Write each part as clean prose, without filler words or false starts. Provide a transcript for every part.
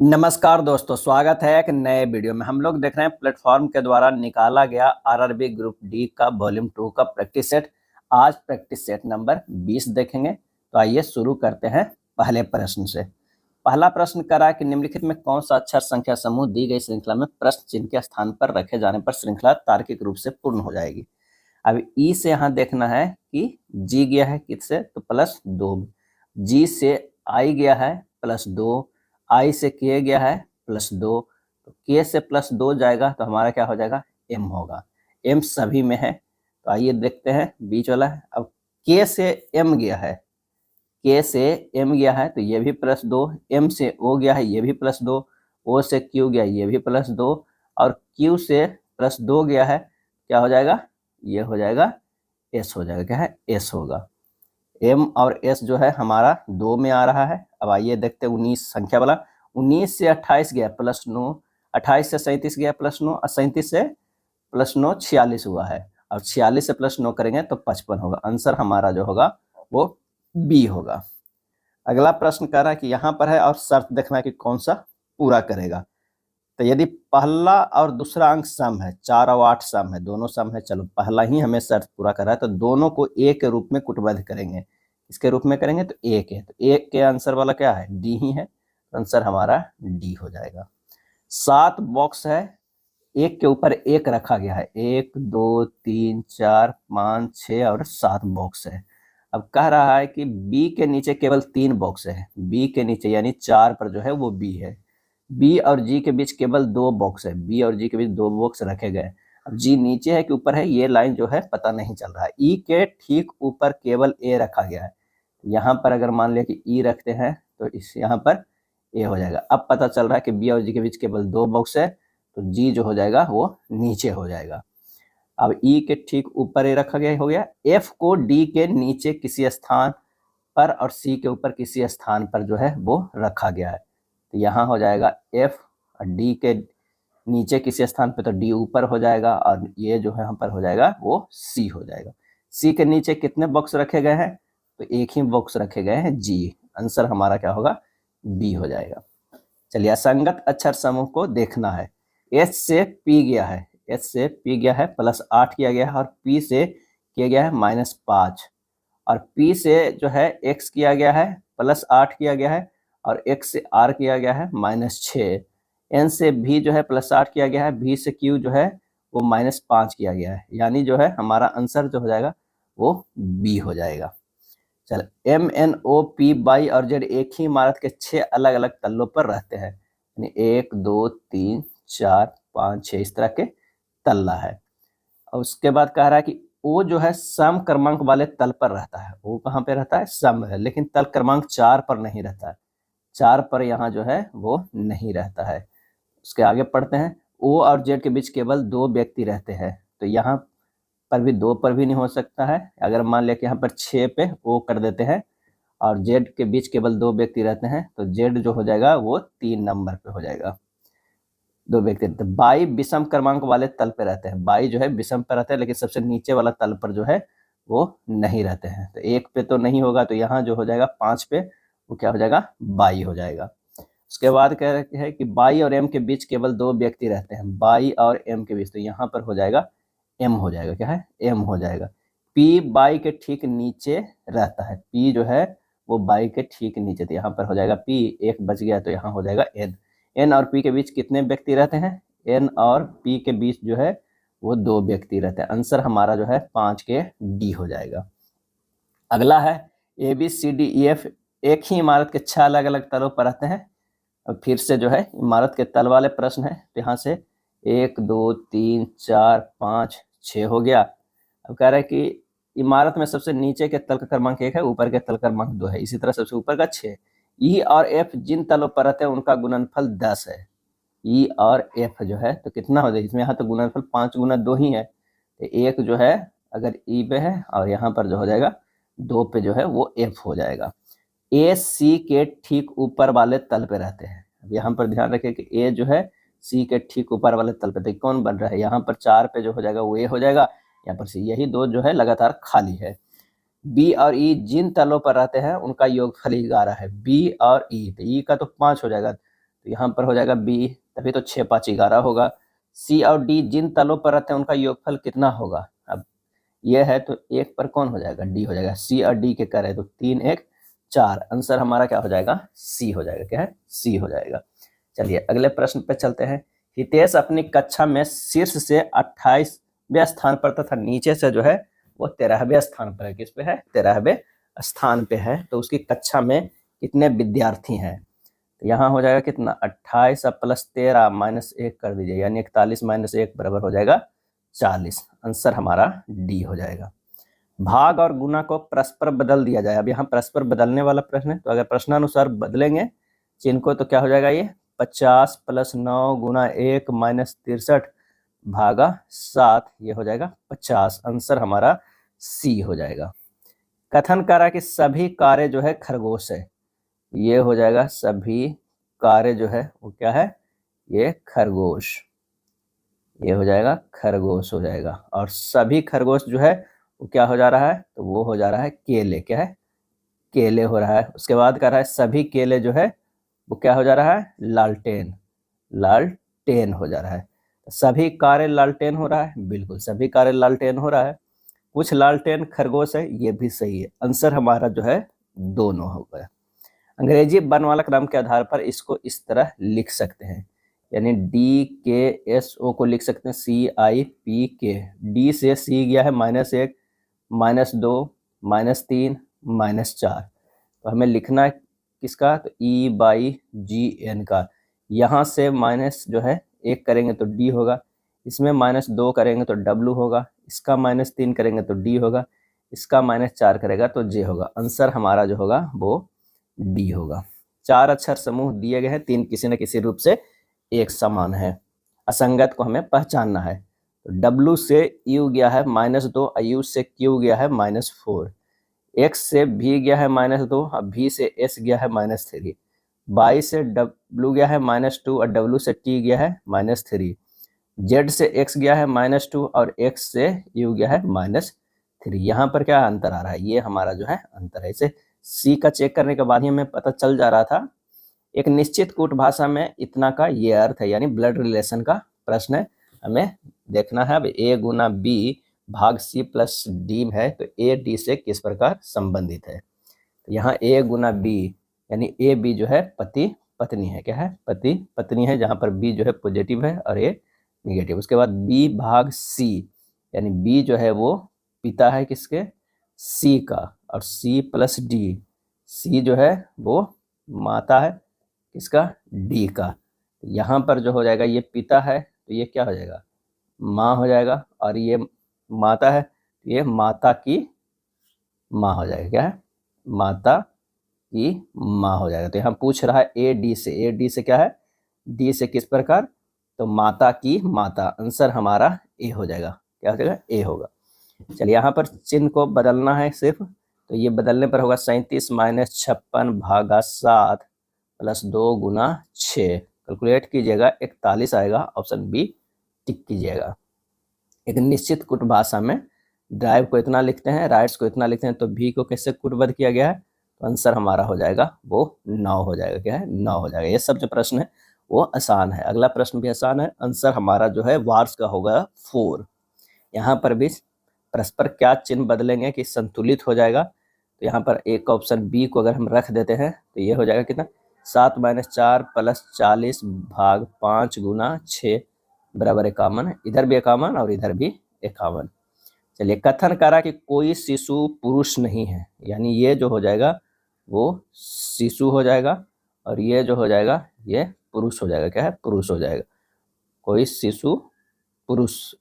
नमस्कार दोस्तों, स्वागत है एक नए वीडियो में। हम लोग देख रहे हैं प्लेटफॉर्म के द्वारा निकाला गया आरआरबी ग्रुप डी का वॉल्यूम 2 का प्रैक्टिस सेट। आज प्रैक्टिस सेट नंबर 20 देखेंगे। तो आइए शुरू करते हैं पहले प्रश्न से। पहला प्रश्न करा कि निम्नलिखित में कौन सा अक्षर संख्या समूह दी गई श्रृंखला में प्रश्न चिन्ह के स्थान पर रखे जाने पर श्रृंखला तार्किक रूप से पूर्ण हो जाएगी। अब ई से यहाँ देखना है कि जी गया है किससे, तो +2, जी से आई गया है +2, आई से के गया है +2, तो के से +2 जाएगा तो हमारा क्या हो जाएगा, एम होगा। एम सभी में है, तो आइए देखते हैं बीच वाला है। अब के से एम गया है, के से एम गया है तो ये भी +2, एम से ओ गया है ये भी +2, ओ से क्यू गया ये भी +2, और क्यू से +2 गया है, क्या हो जाएगा, ये हो जाएगा एस हो जाएगा। क्या है, एस होगा। एम और एस जो है हमारा 2 में आ रहा है। अब आइए देखते हैं 19 संख्या वाला। 19 से 28 गया +9, 28 से 37 गया +9, और 37 से +9 46 हुआ है, और 46 से +9 करेंगे तो 55 होगा। आंसर हमारा जो होगा वो बी होगा। अगला प्रश्न कह रहा है कि यहाँ पर है और शर्त देखना है कि कौन सा पूरा करेगा। तो यदि पहला और दूसरा अंक सम है, 4 और 8 सम है, दोनों सम है, चलो पहला ही हमें शर्त पूरा कर रहा है, तो दोनों को ए के रूप में कुटबद्ध करेंगे। इसके रूप में करेंगे तो ए के, तो ए के आंसर वाला क्या है, डी ही है, तो आंसर हमारा डी हो जाएगा। 7 बॉक्स है, एक के ऊपर एक रखा गया है, 1 2 3 4 5 6 और 7 बॉक्स है। अब कह रहा है कि बी के नीचे केवल 3 बॉक्स है, बी के नीचे यानी 4 पर जो है वो बी है। बी और जी के बीच केवल 2 बॉक्स है, बी और जी के बीच 2 बॉक्स रखे गए। अब जी नीचे है कि ऊपर है, ये लाइन जो है पता नहीं चल रहा है। ई के ठीक ऊपर केवल ए रखा गया है, यहाँ पर अगर मान लिया कि ई रखते हैं तो इस यहाँ पर ए हो जाएगा। अब पता चल रहा है कि बी और जी के बीच केवल 2 बॉक्स है, तो जी जो हो जाएगा वो नीचे हो जाएगा। अब ई के ठीक ऊपर ए रखा गया हो गया। एफ को डी के नीचे किसी स्थान पर और सी के ऊपर किसी स्थान पर जो है वो रखा गया है, तो यहाँ हो जाएगा एफ, और डी के नीचे किसी स्थान पे तो डी ऊपर हो जाएगा, और ये जो है यहाँ पर हो जाएगा वो सी हो जाएगा। सी के नीचे कितने बॉक्स रखे गए हैं, तो एक ही बॉक्स रखे गए हैं, जी। आंसर हमारा क्या होगा, बी हो जाएगा। चलिए असंगत अक्षर समूह को देखना है। एच से पी गया है, एच से पी गया है +8 किया गया है, और पी से किया गया है -5, और P से जो है x किया गया है +8 किया गया है, और x से R किया गया है -6, N से V जो है +8 किया गया है, V से Q जो है वो -5 किया गया है, यानी जो है हमारा आंसर जो हो जाएगा वो B हो जाएगा। चल M N O P Y और Z एक ही इमारत के 6 अलग अलग तल्लों पर रहते हैं, यानी 1 2 3 4 5 6 इस तरह के तल्ला है। और उसके बाद कह रहा है कि ओ जो है सम क्रमांक वाले तल पर रहता है। ओ कहाँ पे रहता है, सम है, लेकिन तल क्रमांक 4 पर नहीं रहता है, 4 पर यहाँ जो है वो नहीं रहता है। उसके आगे पढ़ते हैं। ओ और जेड के बीच केवल 2 व्यक्ति रहते हैं, तो यहाँ पर भी 2 पर भी नहीं हो सकता है। अगर मान लिया कि यहाँ पर 6 पे ओ कर देते हैं, और जेड के बीच केवल 2 व्यक्ति रहते हैं, तो जेड जो हो जाएगा वो 3 नंबर पे हो जाएगा। 2 व्यक्ति रहते हैं। बाई विषम क्रमांक वाले तल पे रहते हैं, बाई जो है विषम पे रहते हैं, लेकिन सबसे नीचे वाला तल पर जो है वो नहीं रहते हैं, तो 1 पे तो नहीं होगा, तो यहाँ जो हो जाएगा 5 पे वो क्या हो जाएगा, बाई हो जाएगा। उसके बाद कह रहे हैं कि बाई और एम के बीच केवल 2 व्यक्ति रहते हैं, बाई और एम के बीच, तो यहाँ पर हो जाएगा एम हो जाएगा। क्या है, एम हो जाएगा। पी बाई के ठीक नीचे रहता है, पी जो है वो बाई के ठीक नीचे, तो यहाँ पर हो जाएगा पी, एक बच गया तो यहाँ हो जाएगा एन। एन और पी के बीच कितने व्यक्ति रहते हैं, एन और पी के बीच जो है वो 2 व्यक्ति रहते हैं। आंसर हमारा जो है 5 के डी हो जाएगा। अगला है A B C D E F एक ही इमारत के 6 अलग अलग तलों पर रहते हैं। अब फिर से जो है इमारत के तल वाले प्रश्न है, तो यहाँ से 1 2 3 4 5 6 हो गया। अब कह रहा है कि इमारत में सबसे नीचे के तल का क्रमांक 1 है, ऊपर के तल क्रमांक 2 है, इसी तरह सबसे ऊपर का 6। ई और एफ जिन तलों पर रहते हैं उनका गुणनफल 10 है। ई और एफ जो है तो कितना हो जाएगा, इसमें यहाँ तो गुणनफल 5 गुना 2 ही है, तो एक जो है अगर ई पे है, और यहाँ पर जो हो जाएगा 2 पे जो है वो एफ हो जाएगा। ए सी के ठीक ऊपर वाले तल पे रहते हैं। अब यहाँ पर ध्यान रखें कि ए जो है सी के ठीक ऊपर वाले तल पे, तो कौन बन रहा है, यहाँ पर 4 पे जो हो जाएगा वो ए हो जाएगा, यहाँ पर सी, यही 2 जो है लगातार खाली है। बी और ई जिन तलों पर रहते हैं उनका योगफल 11 है, बी और ई, तो ई का तो 5 हो जाएगा, तो यहाँ पर हो जाएगा बी, तभी तो 6 5 11 होगा। सी और डी जिन तलों पर रहते हैं उनका योगफल कितना होगा? अब ये है तो 1 पर कौन हो जाएगा? डी हो जाएगा। सी और डी के कर है तो 3 1 4, आंसर हमारा क्या हो जाएगा? सी हो जाएगा। क्या है? सी हो जाएगा। चलिए अगले प्रश्न पे चलते हैं। हितेश अपनी कक्षा में शीर्ष से 28वें स्थान पर तथा नीचे से जो है वो 13वें स्थान पर है। किस पे है? 13वें स्थान पे है। तो उसकी कक्षा में कितने विद्यार्थी हैं? तो यहाँ हो जाएगा कितना? 28 प्लस 13 माइनस 1 कर दीजिए, यानी 41 माइनस 1 बराबर हो जाएगा 40। आंसर हमारा डी हो जाएगा। भाग और गुना को परस्पर बदल दिया जाए। अब यहाँ परस्पर बदलने वाला प्रश्न है, तो अगर प्रश्नानुसार बदलेंगे चिन्ह को तो क्या हो जाएगा? ये 50 प्लस 9 गुना 1 माइनस 63 भागा 7, ये हो जाएगा 50। आंसर हमारा सी हो जाएगा। कथन करा कि सभी कार्य जो है खरगोश है, ये हो जाएगा सभी कार्य जो है वो क्या है? ये खरगोश, ये हो जाएगा खरगोश हो जाएगा। और सभी खरगोश जो है वो क्या हो जा रहा है? तो वो हो जा रहा है केले। क्या है? केले हो रहा है। उसके बाद कह रहा है सभी केले जो है वो क्या हो जा रहा है? लालटेन, लालटेन हो जा रहा है। सभी कार्य लालटेन हो रहा है, बिल्कुल सभी कार्य लालटेन हो रहा है। कुछ लालटेन खरगोश है, ये भी सही है। आंसर हमारा जो है दोनों हो गया। अंग्रेजी वर्णमाला क्रम के आधार पर इसको इस तरह लिख सकते हैं, यानी डी के एस ओ को लिख सकते हैं सी आई पी के। डी से सी गया है -1 -2 -3 -4, तो हमें लिखना है किसका? तो ई बाई जी एन का। यहाँ से माइनस जो है 1 करेंगे तो डी होगा, इसमें -2 करेंगे तो डब्लू होगा, इसका -3 करेंगे तो डी होगा, इसका -4 करेगा तो जे होगा। आंसर हमारा जो होगा वो डी होगा। 4 अक्षर समूह दिए गए हैं, 3 किसी न किसी रूप से एक समान है। असंगत को हमें पहचानना है। तो डब्लू से यू गया है -2, यू से क्यू गया है -4, एक्स से भी गया है -2 और भी से एस गया है -3, वाई से डब्लू गया है -2 और डब्लू से टी गया है -3, जेड से एक्स गया है -2 और एक्स से यू गया है -3। यहाँ पर क्या अंतर आ रहा है? ये हमारा जो है अंतर है। इसे सी का चेक करने के बाद ही हमें पता चल जा रहा था। एक निश्चित कूट भाषा में इतना का ये अर्थ है, यानी ब्लड रिलेशन का प्रश्न है। हमें देखना है अब ए गुना बी भाग सी प्लस डी है, तो ए डी से किस प्रकार संबंधित है। तो यहाँ ए गुना बी यानी ए बी जो है पति पत्नी है। क्या है? पति पत्नी है, जहाँ पर बी जो है पॉजिटिव है और ए निगेटिव। उसके बाद बी भाग सी, यानी बी जो है वो पिता है किसके? सी का, और सी प्लस डी, सी जो है वो माता है किसका? डी का। यहाँ पर जो हो जाएगा ये पिता है तो ये क्या हो जाएगा? माँ हो जाएगा, और ये माता है तो ये माता की माँ हो जाएगा। क्या है? माता की माँ हो जाएगा। तो यहाँ पूछ रहा है ए डी से, ए डी से क्या है? डी से किस प्रकार? तो माता की माता। आंसर हमारा ए हो जाएगा। क्या हो जाएगा? ए होगा। चलिए यहाँ पर चिन्ह को बदलना है सिर्फ, तो ये बदलने पर होगा 37 माइनस 56 भागा 7 प्लस 2 गुना 6। कैलकुलेट कीजिएगा 41 आएगा, ऑप्शन बी टिक कीजिएगा। एक निश्चित कूट भाषा में ड्राइव को इतना लिखते हैं, राइट्स को इतना लिखते हैं, तो भी को कैसे कूटबद्ध किया गया है? तो आंसर हमारा हो जाएगा वो 9 हो जाएगा। क्या है? 9 हो जाएगा। ये सब जो प्रश्न है वो आसान है। अगला प्रश्न भी आसान है। आंसर हमारा जो है वार्स का होगा 4। यहाँ पर भी परस्पर क्या चिन्ह बदलेंगे कि संतुलित हो जाएगा? तो यहाँ पर एक ऑप्शन बी को अगर हम रख देते हैं तो ये हो जाएगा कितना? 7 - 4 प्लस 40 भाग 5 गुना 6 बराबर 51। इधर भी 51 और इधर भी 51। चलिए कथन करा कि कोई शिशु पुरुष नहीं है, यानी ये जो हो जाएगा वो शिशु हो जाएगा और ये जो हो जाएगा ये पुरुष हो जाएगा। क्या है? पुरुष हो जाएगा। कोई शिशु पुरुष,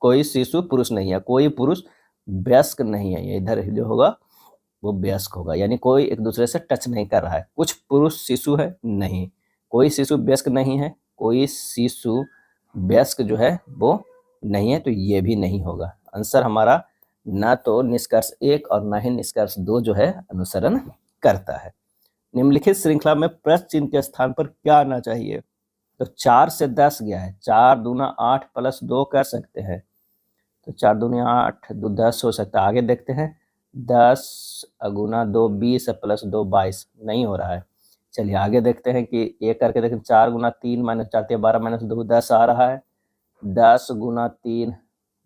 कोई शिशु पुरुष नहीं है, कोई पुरुष वयस्क नहीं है। ये इधर जो होगा वो वयस्क होगा, यानी कोई एक दूसरे से टच नहीं कर रहा है। कुछ पुरुष शिशु है नहीं, कोई शिशु वयस्क नहीं है, कोई शिशु वयस्क जो है वो नहीं है, तो ये भी नहीं होगा। आंसर हमारा ना तो निष्कर्ष 1 और ना ही निष्कर्ष 2 जो है अनुसरण करता है। निम्नलिखित श्रृंखला में प्रश्न चिन्ह के स्थान पर क्या आना चाहिए? तो 4 से 10 गया है, 4 दूना 8 प्लस 2 कर सकते हैं, तो 4 दूनी 8 2 10 हो सकता है। आगे देखते हैं 10 गुना 2 20 प्लस 2 22 नहीं हो रहा है। चलिए आगे देखते हैं कि एक करके देखें। 4 गुना 3 माइनस 4 12 माइनस 2 10 आ रहा है। 10 गुना 3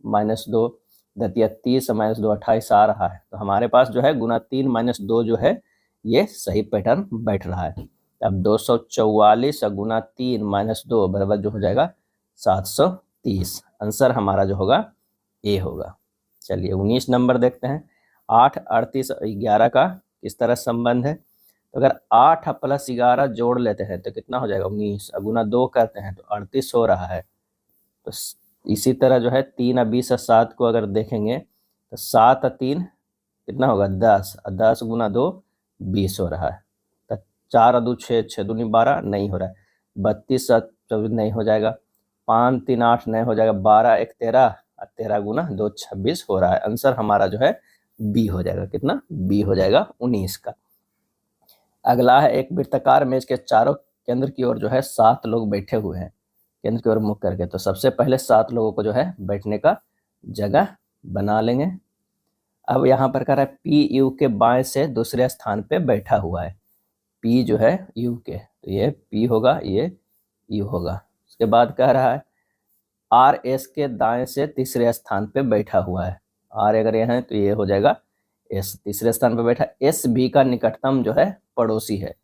माइनस 2 दतिया 30 माइनस 2 28 आ रहा है। तो हमारे पास जो है गुना 3 माइनस 2 जो है ये सही पैटर्न बैठ रहा है। अब 244 गुना 3 माइनस 2 बराबर जो हो जाएगा 730। आंसर हमारा जो होगा ए होगा। चलिए 19 नंबर देखते हैं। 8 38 11 का किस तरह संबंध है। तो अगर 8 प्लस 11 जोड़ लेते हैं तो कितना हो जाएगा 19, गुना 2 करते हैं तो 38 हो रहा है। तो इसी तरह जो है 3 और 20 और 7 को अगर देखेंगे तो 7 और 3 कितना होगा 10, 10 गुना 2 20 हो रहा है। तो 4 और 2 6, 6 दूनी 12 नहीं हो रहा है। 32 और 24 नहीं हो जाएगा। 5 3 8 नहीं हो जाएगा। 12 1 13 और 13 गुना 2 26 हो रहा है। आंसर हमारा जो है बी हो जाएगा। कितना बी हो जाएगा 19 का। अगला है एक वृत्ताकार मेज के चारों केंद्र की ओर जो है 7 लोग बैठे हुए हैं केंद्र की ओर मुख करके। तो सबसे पहले 7 लोगों को जो है बैठने का जगह बना लेंगे। अब यहाँ पर कह रहा है पी यू के बाएं से दूसरे स्थान पे बैठा हुआ है। पी जो है यू के, तो ये पी होगा, ये यू होगा। उसके बाद कह रहा है आर एस के दाएं से तीसरे स्थान पे बैठा हुआ है। आर अगर ये है तो ये हो जाएगा एस, तीसरे स्थान पे बैठा। एस भी का निकटतम जो है पड़ोसी है।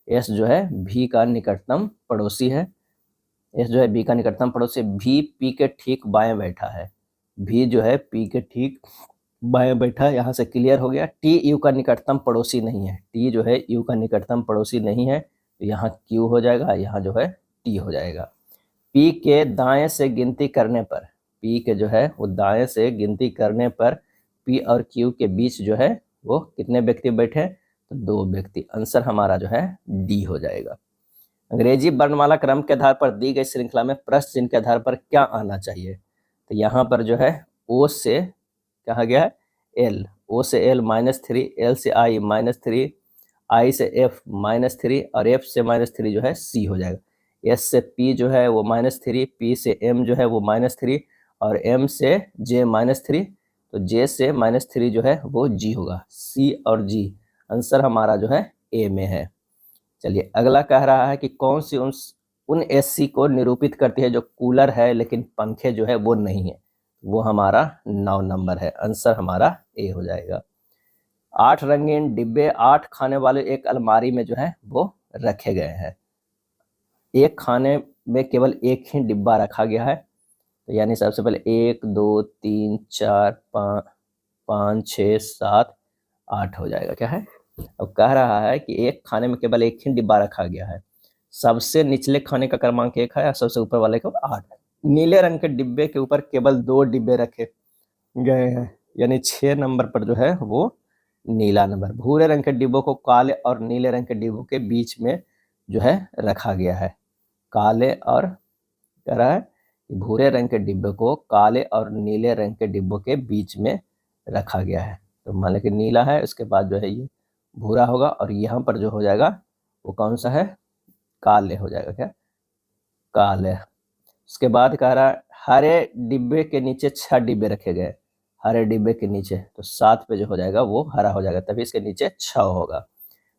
एस जो है भी का निकटतम पड़ोसी है। एस जो है बी का निकटतम पड़ोसी। भी पी के ठीक बाएं बैठा है। भी जो है पी के ठीक बाएं बैठा है। यहाँ से क्लियर हो गया। टी यू का निकटतम पड़ोसी नहीं है। टी जो है यू का निकटतम पड़ोसी नहीं है, तो यहाँ क्यू हो जाएगा, यहाँ जो है टी हो जाएगा। पी के दाएं से गिनती करने पर, पी के जो है वो दाएं से गिनती करने पर पी और क्यू के बीच जो है वो कितने व्यक्ति बैठे, तो 2 व्यक्ति। आंसर हमारा जो है डी हो जाएगा। अंग्रेजी वर्णमाला क्रम के आधार पर दी गई श्रृंखला में प्रश्न चिन्ह के आधार पर क्या आना चाहिए। तो यहाँ पर जो है ओ से कहा गया है एल, ओ से एल -3, एल से आई -3, आई से एफ -3 और एफ से -3 जो है सी हो जाएगा। एस से पी जो है वो -3, पी से एम जो है वो -3 और एम से जे -3, तो जे से -3 जो है वो जी होगा। सी और जी आंसर हमारा जो है ए में है। चलिए अगला कह रहा है कि कौन सी उन एससी को निरूपित करती है जो कूलर है लेकिन पंखे जो है वो नहीं है। वो हमारा 9 नंबर है। आंसर हमारा ए हो जाएगा। 8 रंगीन डिब्बे 8 खाने वाले एक अलमारी में जो है वो रखे गए हैं। एक खाने में केवल एक ही डिब्बा रखा गया है, तो यानी सबसे पहले 1 2 3 4 5 6 7 8 हो जाएगा। क्या है, अब कह रहा है कि एक खाने में केवल एक ही डिब्बा रखा गया है। सबसे निचले खाने का क्रमांक 1 है और सबसे ऊपर वाले का 8 है। नीले रंग के डिब्बे के ऊपर केवल 2 डिब्बे रखे गए हैं, यानी 6 नंबर पर जो है वो नीला नंबर। भूरे रंग के डिब्बों को काले और नीले रंग के डिब्बों के बीच में जो है रखा गया है। काले और कह रहा है भूरे रंग के डिब्बे को काले और नीले रंग के डिब्बों के बीच में रखा गया है। तो मान लो कि नीला है, उसके बाद जो है ये भूरा होगा और यहाँ पर जो हो जाएगा वो कौन सा है, काले हो जाएगा। क्या, काले। उसके बाद कह रहा है हरे डिब्बे के नीचे 6 डिब्बे रखे गए। हरे डिब्बे के नीचे, तो 7 पे जो हो जाएगा वो हरा हो जाएगा, तभी इसके नीचे 6 होगा।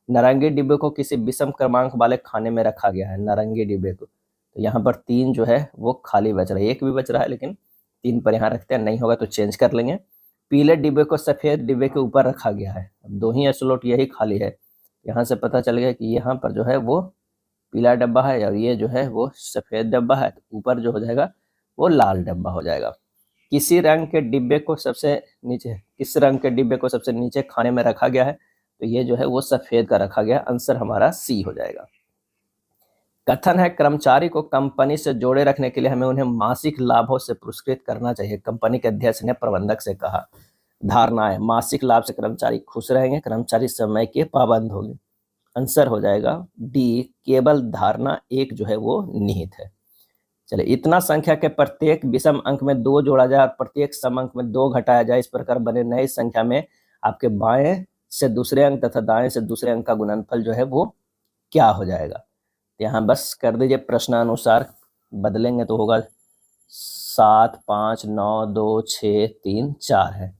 नारंगी डिब्बे को किसी विषम क्रमांक वाले खाने में रखा गया है। नारंगी डिब्बे को, तो यहाँ पर 3 जो है वो खाली बच रहा है। 1 भी बच रहा है लेकिन 3 पर यहाँ रखते हैं, नहीं होगा तो चेंज कर लेंगे। पीले डिब्बे को सफ़ेद डिब्बे के ऊपर रखा गया है। अब 2 ही स्लॉट यही खाली है। यहाँ से पता चल गया कि यहाँ पर जो है वो पीला डब्बा है और ये जो है वो सफ़ेद डब्बा है, तो ऊपर जो हो जाएगा वो लाल डब्बा हो जाएगा। किसी रंग के डिब्बे को सबसे नीचे, किस रंग के डिब्बे को सबसे नीचे खाने में रखा गया है, तो ये जो है वो सफ़ेद का रखा गया। आंसर हमारा सी हो जाएगा। कथन है कर्मचारी को कंपनी से जोड़े रखने के लिए हमें उन्हें मासिक लाभों से पुरस्कृत करना चाहिए। कंपनी के अध्यक्ष ने प्रबंधक से कहा। धारणा है मासिक लाभ से कर्मचारी खुश रहेंगे, कर्मचारी समय के पाबंद होंगे। आंसर हो जाएगा डी, केवल धारणा 1 जो है वो निहित है। चलिए, इतना संख्या के प्रत्येक विषम अंक में 2 जोड़ा जाए और प्रत्येक सम अंक में 2 घटाया जाए, इस प्रकार बने नई संख्या में आपके बाएं से दूसरे अंक तथा दाएं से दूसरे अंक का गुणनफल जो है वो क्या हो जाएगा। यहाँ बस कर दीजिए प्रश्नानुसार, बदलेंगे तो होगा 7 5 9 2 6 3 4 है।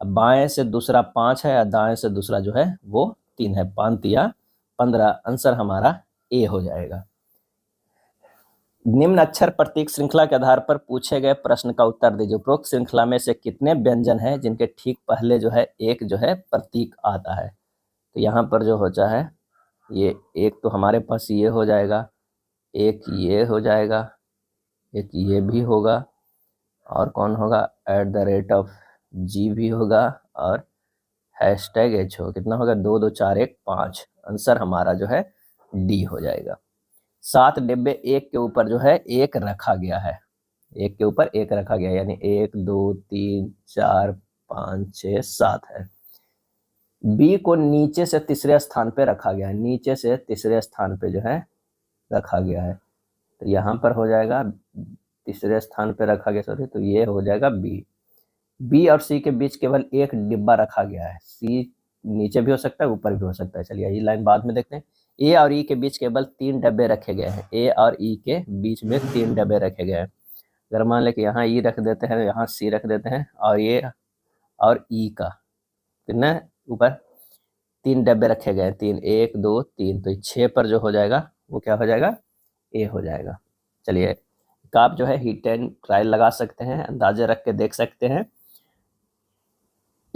अब बाएं से दूसरा 5 है और दाएं से दूसरा जो है वो 3 है। 5 तिया 15, आंसर हमारा ए हो जाएगा। निम्न अक्षर प्रतीक श्रृंखला के आधार पर पूछे गए प्रश्न का उत्तर दीजिए। उपरोक्त श्रृंखला में से कितने व्यंजन हैं जिनके ठीक पहले जो है एक जो है प्रतीक आता है। तो यहाँ पर जो होता है ये एक तो हमारे पास ये हो जाएगा, एक ये हो जाएगा, एक ये भी होगा, और कौन होगा, @G भी होगा, और #H हो। कितना होगा, 2 2 4 1 5, आंसर हमारा जो है डी हो जाएगा। 7 डिब्बे एक के ऊपर जो है एक रखा गया है, एक के ऊपर एक रखा गया, यानी 1 2 3 4 5 6 7 है। बी को नीचे से तीसरे स्थान पे रखा गया है, नीचे से तीसरे स्थान पे जो है रखा गया है, तो यहाँ पर हो जाएगा तीसरे स्थान पे रखा गया, सॉरी, तो ये हो जाएगा बी। बी और सी के बीच केवल एक डिब्बा रखा गया है, सी नीचे भी हो सकता है ऊपर भी हो सकता है। चलिए ये लाइन बाद में देखते हैं। ए और ई के बीच केवल 3 डब्बे रखे गए हैं, ए और ई के बीच में 3 डब्बे रखे गए हैं। अगर मान लें कि यहाँ ई रख देते हैं, यहाँ सी रख देते हैं, और ये और ई का कितना ऊपर 3 डब्बे रखे गए हैं, 3 1 2 3, तो 6 पर जो हो जाएगा वो क्या हो जाएगा, ए हो जाएगा। चलिए आप जो है हिट एंड ट्रायल लगा सकते हैं, अंदाजे रख के देख सकते हैं।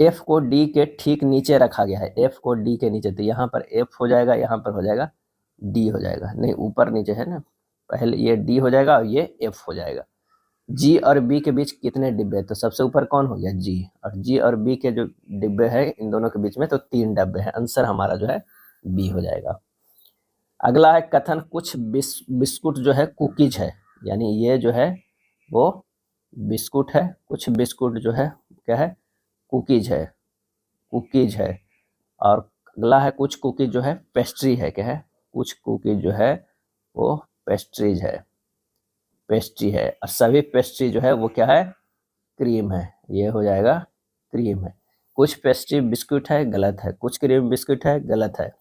एफ को डी के ठीक नीचे रखा गया है, एफ को डी के नीचे, तो यहाँ पर एफ हो जाएगा, यहाँ पर हो जाएगा डी हो जाएगा, नहीं ऊपर नीचे है ना, पहले ये डी हो जाएगा और ये एफ हो जाएगा। जी और बी के बीच कितने डिब्बे, तो सबसे ऊपर कौन हो गया, जी, और जी और बी के जो डिब्बे हैं इन दोनों के बीच में तो 3 डब्बे हैं, आंसर हमारा जो है बी हो जाएगा। अगला है कथन कुछ बिस्कुट जो है कुकीज है, यानी ये जो है वो बिस्कुट है, कुछ बिस्कुट जो है क्या है, कुकीज है, कुकीज है। और अगला है कुछ कुकीज जो है पेस्ट्री है, क्या है, कुछ कुकीज जो है वो पेस्ट्रीज है, पेस्ट्री है, और सभी पेस्ट्री जो है वो क्या है, क्रीम है, ये हो जाएगा क्रीम है। कुछ पेस्ट्री बिस्कुट है, गलत है, कुछ क्रीम बिस्कुट है, गलत है,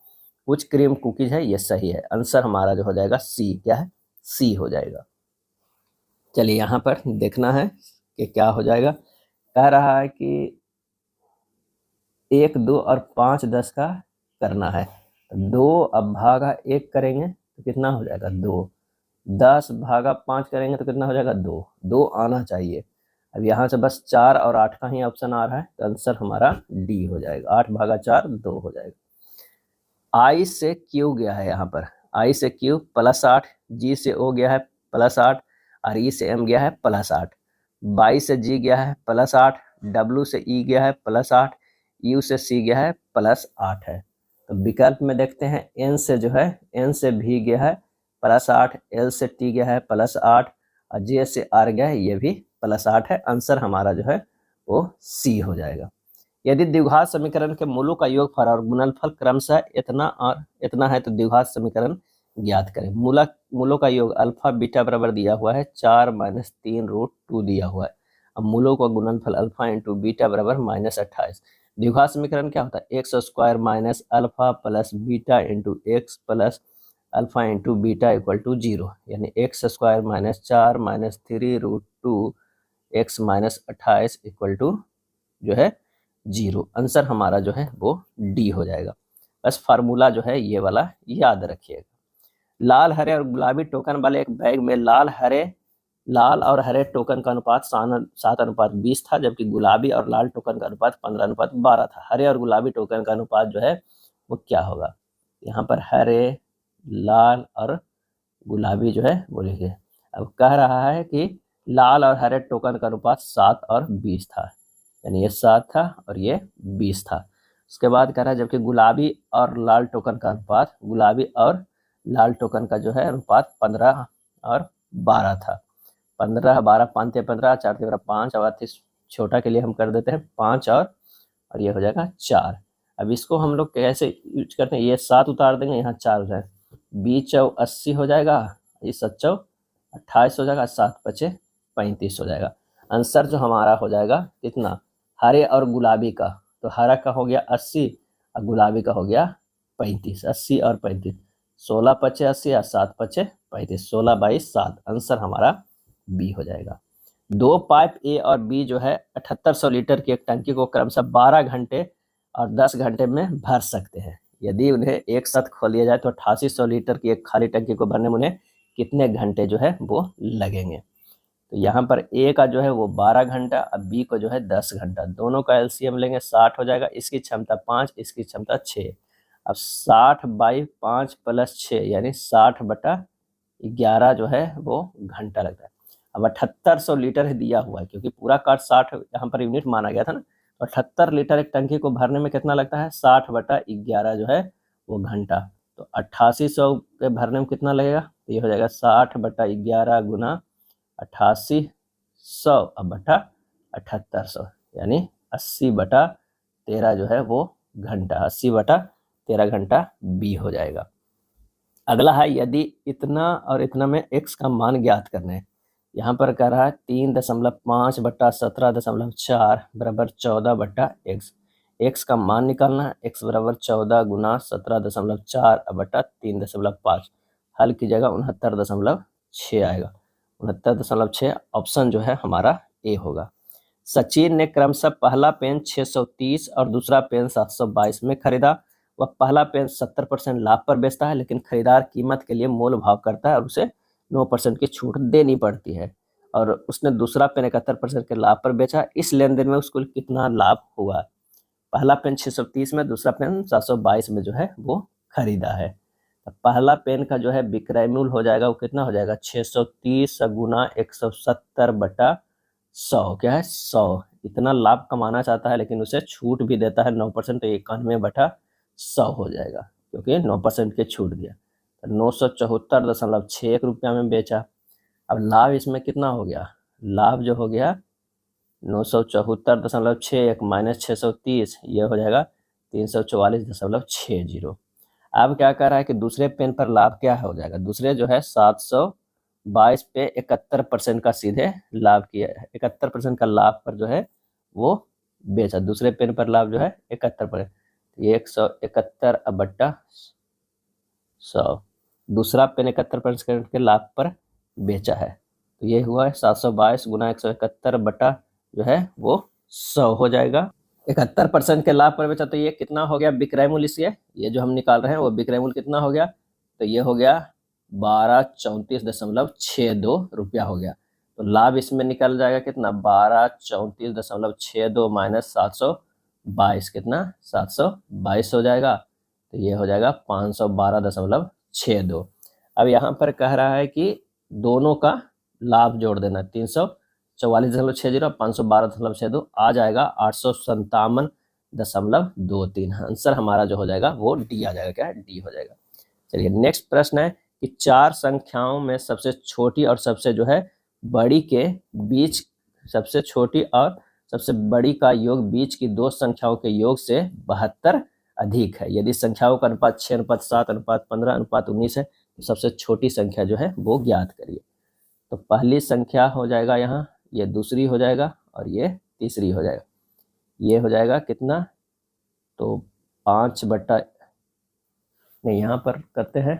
कुछ क्रीम कुकीज है, ये सही है, आंसर हमारा जो हो जाएगा सी, क्या है, सी हो जाएगा। चलिए यहाँ पर देखना है कि क्या हो जाएगा। कह रहा है कि 1 2 और 5 10 का करना है, 2 अब भागा 1 करेंगे तो कितना हो जाएगा 2, 10 भागा 5 करेंगे तो कितना हो जाएगा 2, 2 आना चाहिए। अब यहाँ से बस 4 और 8 का ही ऑप्शन आ रहा है, तो आंसर हमारा डी हो जाएगा, 8 भागा 4 2 हो जाएगा। आई से क्यू गया है, यहाँ पर आई से क्यू +8, जी से ओ गया है +8, और ई से एम गया है +8, बाई से जी गया है +8, डब्ल्यू से ई गया है +8, यू से सी गया है +8 है। तो विकल्प में देखते हैं, एन से जो है, एन से भी गया है +8, एल से टी गया है +8, और जे से आर गया है, ये भी +8 है, आंसर हमारा जो है वो सी हो जाएगा। यदि द्विघात समीकरण के मूलों का योगफल और गुणनफल क्रमशः इतना और इतना है तो द्विघात समीकरण ज्ञात करें। मूलों का योग अल्फा बीटा बराबर दिया हुआ है, 4 - 3√2 दिया हुआ है। अब मूलों का गुणनफल अल्फा इंटू बीटा बराबर -28। द्विघात समीकरण क्या होता है, x² minus alpha plus beta into x plus alpha into beta equal to 0, यानी x² - 4 - 3√2 x - 28 इक्वल टू जो है 0, आंसर हमारा जो है वो डी हो जाएगा। बस फार्मूला जो है ये वाला याद रखिएगा। लाल हरे और गुलाबी टोकन वाले एक बैग में लाल और हरे टोकन का अनुपात 7:20 था, जबकि गुलाबी और लाल टोकन का अनुपात 15:12 था। हरे और गुलाबी टोकन का अनुपात जो है वो क्या होगा, यहाँ पर हरे, लाल और गुलाबी जो है वो लिखिए। अब कह रहा है कि लाल और हरे टोकन का अनुपात 7 और 20 था, यानी ये 7 था और ये 20 था। उसके बाद कह रहा है जबकि गुलाबी और लाल टोकन का अनुपात, गुलाबी और लाल टोकन का जो है अनुपात 15 और 12 था। 15 12 5 15 4 3 5, और छोटा के लिए हम कर देते हैं 5 और ये हो जाएगा 4। अब इसको हम लोग कैसे यूज करते हैं, ये 7 उतार देंगे, यहाँ 4 हो जाएगा, 20 × 80 हो जाएगा, ये 7 × 28 हो जाएगा, 7 × 5 = 35 हो जाएगा। आंसर जो हमारा हो जाएगा कितना, हरे और गुलाबी का, तो हरा का हो गया 80 और गुलाबी का हो गया 35, 80 और 35, 16 × 5 = 80 और 7 × 5 = 35, 16 / 7, आंसर हमारा बी हो जाएगा। 2 पाइप ए और बी जो है 7800 लीटर की एक टंकी को क्रमशः 12 घंटे और 10 घंटे में भर सकते हैं। यदि उन्हें एक साथ खोल दिया जाए तो 8800 लीटर की एक खाली टंकी को भरने में उन्हें कितने घंटे जो है वो लगेंगे। तो यहाँ पर ए का जो है वो 12 घंटा, अब बी को जो है 10 घंटा। दोनों का एलसीएम लेंगे 60 हो जाएगा। इसकी क्षमता 5, इसकी क्षमता 6। अब 60/5 + 6 यानी 60/11 जो है वो घंटा लगता है। अब 7800 लीटर दिया हुआ है, क्योंकि पूरा काट 60 यहाँ पर यूनिट माना गया था ना, तो 78 लीटर एक टंकी को भरने में कितना लगता है, 60/11 जो है वो घंटा। तो 8800 के भरने में कितना लगेगा, तो ये हो जाएगा 60/11 गुना 8800 अब बटा 7800 यानी 80/13 जो है वो घंटा, 80/13 घंटा बी हो जाएगा। अगला है यदि इतना और इतना में x का मान ज्ञात करने हैं। यहाँ पर कह रहा है 3.5/17.4 बराबर 14/x। x का मान निकालना है, x बराबर 14 गुना 17.4 बटा 3.5। हल की जगह 69.6 आएगा। 69.6 ऑप्शन जो है हमारा ए होगा। सचिन ने क्रमशः पहला पेन 630 और दूसरा पेन 722 में खरीदा। वह पहला पेन 70% लाभ पर बेचता है, लेकिन खरीदार कीमत के लिए मोल भाव करता है और उसे 9% की छूट देनी पड़ती है। और उसने दूसरा पेन 71% के लाभ पर बेचा। इस लेन देन में उसको कितना लाभ हुआ। पहला पेन 630 में, दूसरा पेन 722 में जो है वो खरीदा है। तो पहला पेन का जो है विक्रय मूल्य हो जाएगा वो कितना हो जाएगा, 630 गुना 170/100 क्या है 100। इतना लाभ कमाना चाहता है लेकिन उसे छूट भी देता है 9%, तो 91/100 हो जाएगा, क्योंकि 9% की छूट दिया। तो 974.61 रुपया में बेचा। अब लाभ इसमें कितना हो गया, लाभ जो हो गया 974.61 माइनस 630, ये हो जाएगा 344.60। अब क्या कर रहा है कि दूसरे पेन पर लाभ क्या हो जाएगा, दूसरे जो है 722 पे 71% का सीधे लाभ किया है। 71% का लाभ पर जो है वो बेचा। दूसरे पेन पर लाभ जो है 71%, 171/100। दूसरा पेन 71% के लाभ पर बेचा है, तो ये हुआ है 722 गुना 171 बटा जो है वो 100 हो जाएगा। 71% के लाभ पर बेचा, तो ये कितना हो गया विक्रय मूल्य। इसलिए ये जो हम निकाल रहे हैं वो विक्रय मूल्य कितना हो गया, तो ये हो गया 1234.62 रुपया हो गया। तो लाभ इसमें निकल जाएगा कितना, 1234.62 माइनस 722 कितना 722 हो जाएगा। तो ये हो जाएगा 512.62। अब यहाँ पर कह रहा है कि दोनों का लाभ जोड़ देना, 344.60 512.62 आ जाएगा 857.23। आंसर हमारा जो हो जाएगा वो डी आ जाएगा, क्या है डी हो जाएगा। चलिए नेक्स्ट प्रश्न है कि 4 संख्याओं में सबसे छोटी और सबसे जो है बड़ी के बीच, सबसे छोटी और सबसे बड़ी का योग बीच की 2 संख्याओं के योग से 72 अधिक है। यदि संख्याओं का अनुपात 6:7:15:19 है तो सबसे छोटी संख्या जो है वो ज्ञात करिए। तो पहली संख्या हो जाएगा यहाँ, ये दूसरी हो जाएगा और ये तीसरी हो जाएगा। ये हो जाएगा कितना, तो 5 बटा नहीं, यहाँ पर करते हैं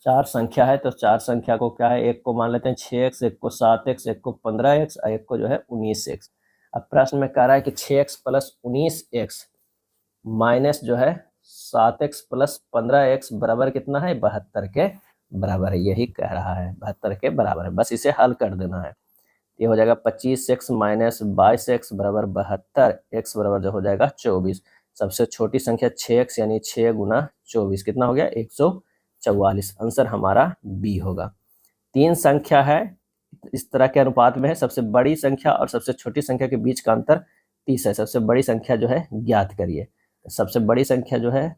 4 संख्या है तो 4 संख्या को क्या है, एक को मान लेते हैं 6x, एक को 7x, एक को 15x और एक को जो है 19x। अब प्रश्न में कह रहा है कि 6x + 19x माइनस जो है 7x + 15x बराबर कितना है, 72 के बराबर है। यही कह रहा है 72 के बराबर है, बस इसे हल कर देना है। ये हो जाएगा 25x माइनस 22x बराबर 72, x बराबर जो हो जाएगा 24। सबसे छोटी संख्या 6x यानी 6 गुना 24 कितना हो गया 144। आंसर हमारा बी होगा। 3 संख्या है इस तरह के अनुपात में है, सबसे बड़ी संख्या और सबसे छोटी संख्या के बीच का अंतर 30 है। सबसे बड़ी संख्या जो है ज्ञात करिए। सबसे बड़ी संख्या जो है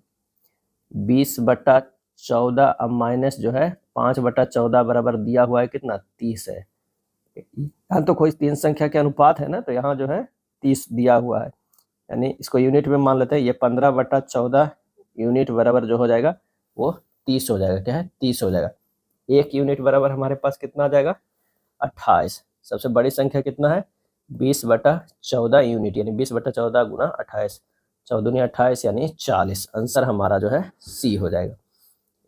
20/14 अब माइनस जो है 5/14 बराबर दिया हुआ है कितना 30 है। यहाँ तो कोई 3 संख्या के अनुपात है ना, तो यहाँ जो है 30 दिया हुआ है, यानी इसको यूनिट में मान लेते हैं। ये 15/14 यूनिट बराबर जो हो जाएगा वो 30 हो जाएगा, क्या है 30 हो जाएगा। 1 यूनिट बराबर हमारे पास कितना आ जाएगा 28। सबसे बड़ी संख्या कितना है 20/14 यूनिट, यानी 20/14 गुना 28, 14 28 यानी 40। आंसर हमारा जो है सी हो जाएगा।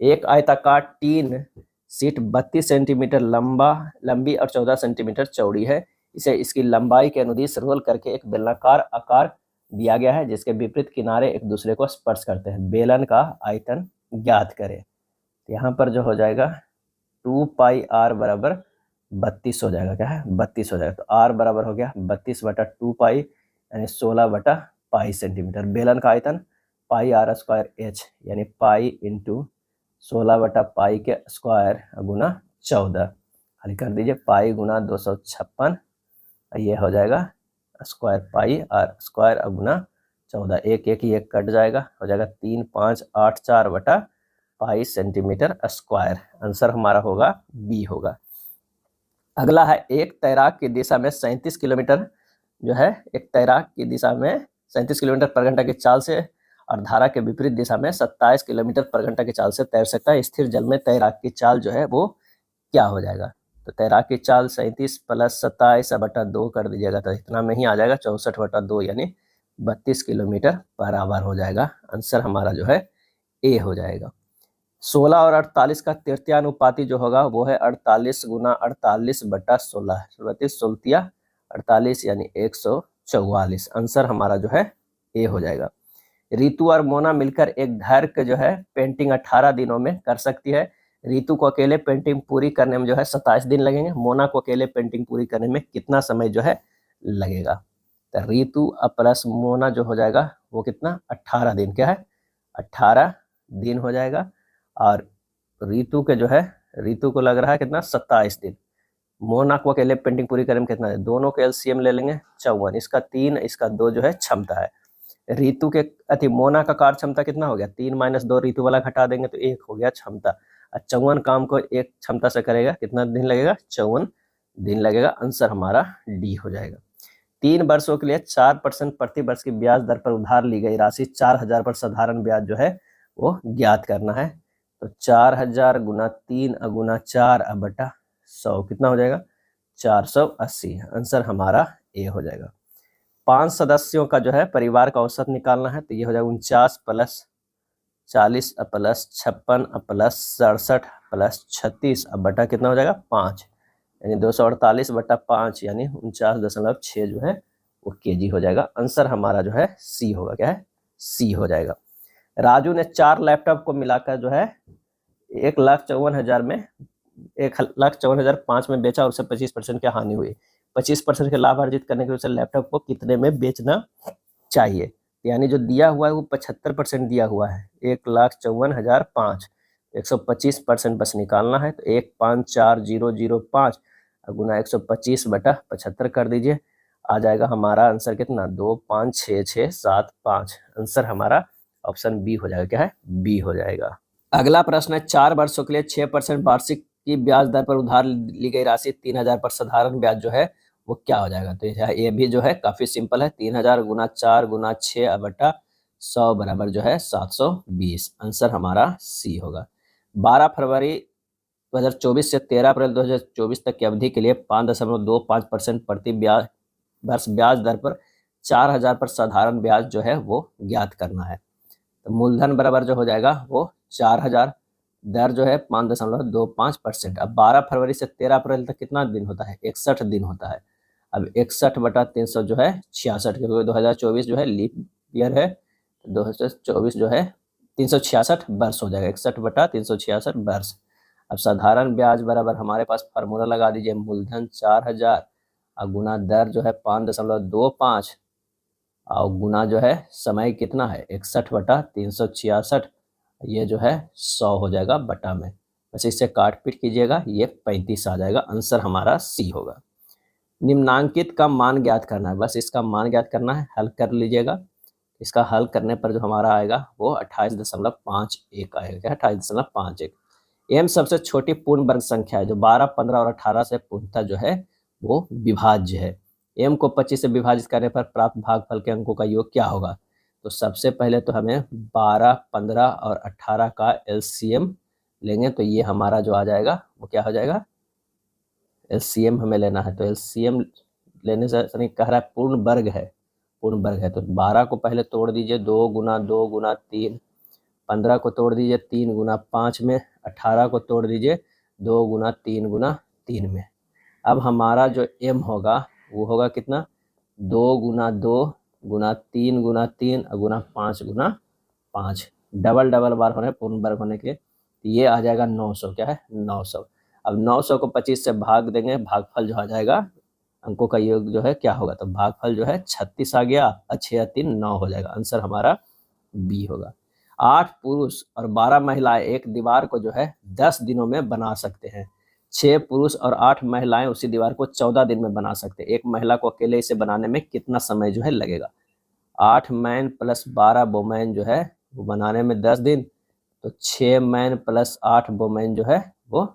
एक आयताकार टीन सीट 32 सेंटीमीटर लंबी और 14 सेंटीमीटर चौड़ी है। इसे इसकी लंबाई के अनुदिश रोल करके एक बेलनाकार आकार दिया गया है जिसके विपरीत किनारे एक दूसरे को स्पर्श करते हैं। बेलन का आयतन ज्ञात करें। तो यहाँ पर जो हो जाएगा 2 पाई r बराबर 32 हो जाएगा। क्या है? 32 हो जाएगा। तो r बराबर हो गया 32 बटा 2 पाई यानी 16 बटा पाई सेंटीमीटर। बेलन का आयतन पाई r स्क्वायर h यानी पाई इंटू 16 बटा पाई के स्क्वायर गुना 14। हल कर दीजिए, पाई गुना 256, ये हो जाएगा स्क्वायर पाई r स्क्वायर गुना 14। एक एक ही एक कट जाएगा, हो जाएगा 3 5 8 4 बटा पाई सेंटीमीटर स्क्वायर। आंसर हमारा होगा बी होगा। अगला है एक तैराक की दिशा में 37 किलोमीटर जो है, एक तैराक की दिशा में 37 किलोमीटर पर घंटा की चाल से और धारा के विपरीत दिशा में 27 किलोमीटर पर घंटा की चाल से तैर सकता है। स्थिर जल में तैराक की चाल जो है वो क्या हो जाएगा? तो तैराक की चाल 37 प्लस 27 बटा 2 कर दीजिएगा तो इतना में ही आ जाएगा 64 बटा 2 यानी 32 किलोमीटर पर आवर हो जाएगा। आंसर हमारा जो है ए हो जाएगा। 16 और 48 का तृतीयानुपाती जो होगा वो है 48 गुना 48 बटा 16, 16 48 यानी 144। आंसर हमारा जो है ए हो जाएगा। रितु और मोना मिलकर एक घर के जो है पेंटिंग 18 दिनों में कर सकती है। रितु को अकेले पेंटिंग पूरी करने में जो है 27 दिन लगेंगे। मोना को अकेले पेंटिंग पूरी करने में कितना समय जो है लगेगा? तो रितु प्लस मोना जो हो जाएगा वो कितना? 18 दिन। क्या है? 18 दिन हो जाएगा। और रितु के जो है, रितु को लग रहा है कितना? 27 दिन। मोना को अकेले पेंटिंग पूरी करने में कितना है? दोनों के एलसीएम ले लेंगे 54। इसका 3 इसका 2 जो है क्षमता है। रितु के मोना का कार्य क्षमता कितना हो गया? 3 - 2 रितु वाला घटा देंगे तो 1 हो गया क्षमता। 54 काम को 1 क्षमता से करेगा, कितना दिन लगेगा? 54 दिन लगेगा। आंसर हमारा डी हो जाएगा। 3 वर्षों के लिए 4% प्रति वर्ष की ब्याज दर पर उधार ली गई राशि 4000 पर साधारण ब्याज जो है वो ज्ञात करना है। तो 4000 गुना 3 गुना 4 बटा 100 कितना हो जाएगा? 480। आंसर हमारा ए हो जाएगा। 5 सदस्यों का जो है परिवार का औसत निकालना है। तो ये हो जाएगा 49 प्लस 40 प्लस 56 प्लस 67 प्लस 36 बटा कितना हो जाएगा? 5 यानी 248 बटा 5 यानी 49.6 जो है वो केजी हो जाएगा। आंसर हमारा जो है सी होगा। क्या है? सी हो जाएगा। राजू ने 4 लैपटॉप को मिलाकर जो है 1,54,000 में 1,54,005 में बेचा और उसे 25% की हानि हुई। 25% के लाभ अर्जित करने के लिए उसे लैपटॉप को कितने में बेचना चाहिए? यानी जो दिया हुआ है वो 75% दिया हुआ है। 1,54,005 125% बस निकालना है। तो 1,54,005 गुना 125 बटा 75 कर दीजिए, आ जाएगा हमारा आंसर कितना? 2,566,7,5। आंसर हमारा ऑप्शन बी हो जाएगा। क्या है? बी हो जाएगा। अगला प्रश्न है 4 वर्षों के लिए 6% वार्षिक की ब्याज दर पर उधार ली गई राशि 3000 पर साधारण ब्याज जो है वो क्या हो जाएगा? तो ये भी जो है काफी सिंपल है। 3000 गुना 4 गुना 6 बटा 100 बराबर जो है 720। आंसर हमारा सी होगा। 12 फरवरी 2024 से 13 अप्रैल 2024 तक की अवधि के लिए 5.25% प्रति वर्ष ब्याज दर पर 4000 पर साधारण ब्याज जो है वो ज्ञात करना है। तो मूलधन बराबर जो हो जाएगा वो 4000, दर जो है 5.25%। अब 12 फरवरी से 13 अप्रैल तक कितना दिन होता है? 61 दिन होता है। अब 61 बटा 300 जो है 66, क्योंकि 2024 जो है लीप ईयर है, 2024 जो है 366 वर्ष हो जाएगा। 61 बटा 366 वर्ष। अब साधारण ब्याज बराबर हमारे पास फार्मूला लगा दीजिए, मूलधन 4000 और गुना दर जो है 5.25 और गुना जो है समय कितना है? 61 बटा 366, ये जो है 100 हो जाएगा बटा में। बस इससे काट पीट कीजिएगा, ये 35 आ जाएगा। आंसर हमारा सी होगा। निम्नांकित का मान ज्ञात करना है, बस इसका मान ज्ञात करना है, हल कर लीजिएगा। इसका हल करने पर जो हमारा आएगा वो 28.51 आएगा। 28.51। एम सबसे छोटी पूर्ण वर्ग संख्या है जो 12, 15 और 18 से पूर्णतः जो है वो विभाज्य है। एम को 25 से विभाजित करने पर प्राप्त भागफल के अंकों का योग क्या होगा? तो सबसे पहले तो हमें 12, 15 और 18 का एलसीएम लेंगे। तो ये हमारा जो आ जाएगा वो क्या हो जाएगा? एलसीएम हमें लेना है। तो एलसीएम लेने से कह रहा है पूर्ण वर्ग है, पूर्ण वर्ग है। तो 12 को पहले तोड़ दीजिए, 2 गुना 2 गुना 3, 15 को तोड़ दीजिए 3 गुना 5 में, 18 को तोड़ दीजिए 2 गुना 3 गुना 3 में। अब हमारा जो एम होगा वो होगा कितना? 2 गुना 2 गुना 3 गुना 3 और गुना 5 गुना 5, डबल डबल बार होने पूर्ण वर्ग होने के, तो ये आ जाएगा 900। क्या है 900। अब 900 को 25 से भाग देंगे, भागफल जो आ जाएगा अंकों का योग जो है क्या होगा, तो भागफल जो है 36 आ गया, 6 या 3 9 हो जाएगा। आंसर हमारा बी होगा। 8 पुरुष और 12 महिलाएं एक दीवार को जो है 10 दिनों में बना सकते हैं। 6 पुरुष और 8 महिलाएं उसी दीवार को 14 दिन में बना सकते हैं। एक महिला को अकेले इसे बनाने में कितना समय जो है लगेगा। 8 मैन प्लस 12 वोमेन जो है वो बनाने में 10 दिन, तो 6 मैन प्लस 8 वोमेन जो है वो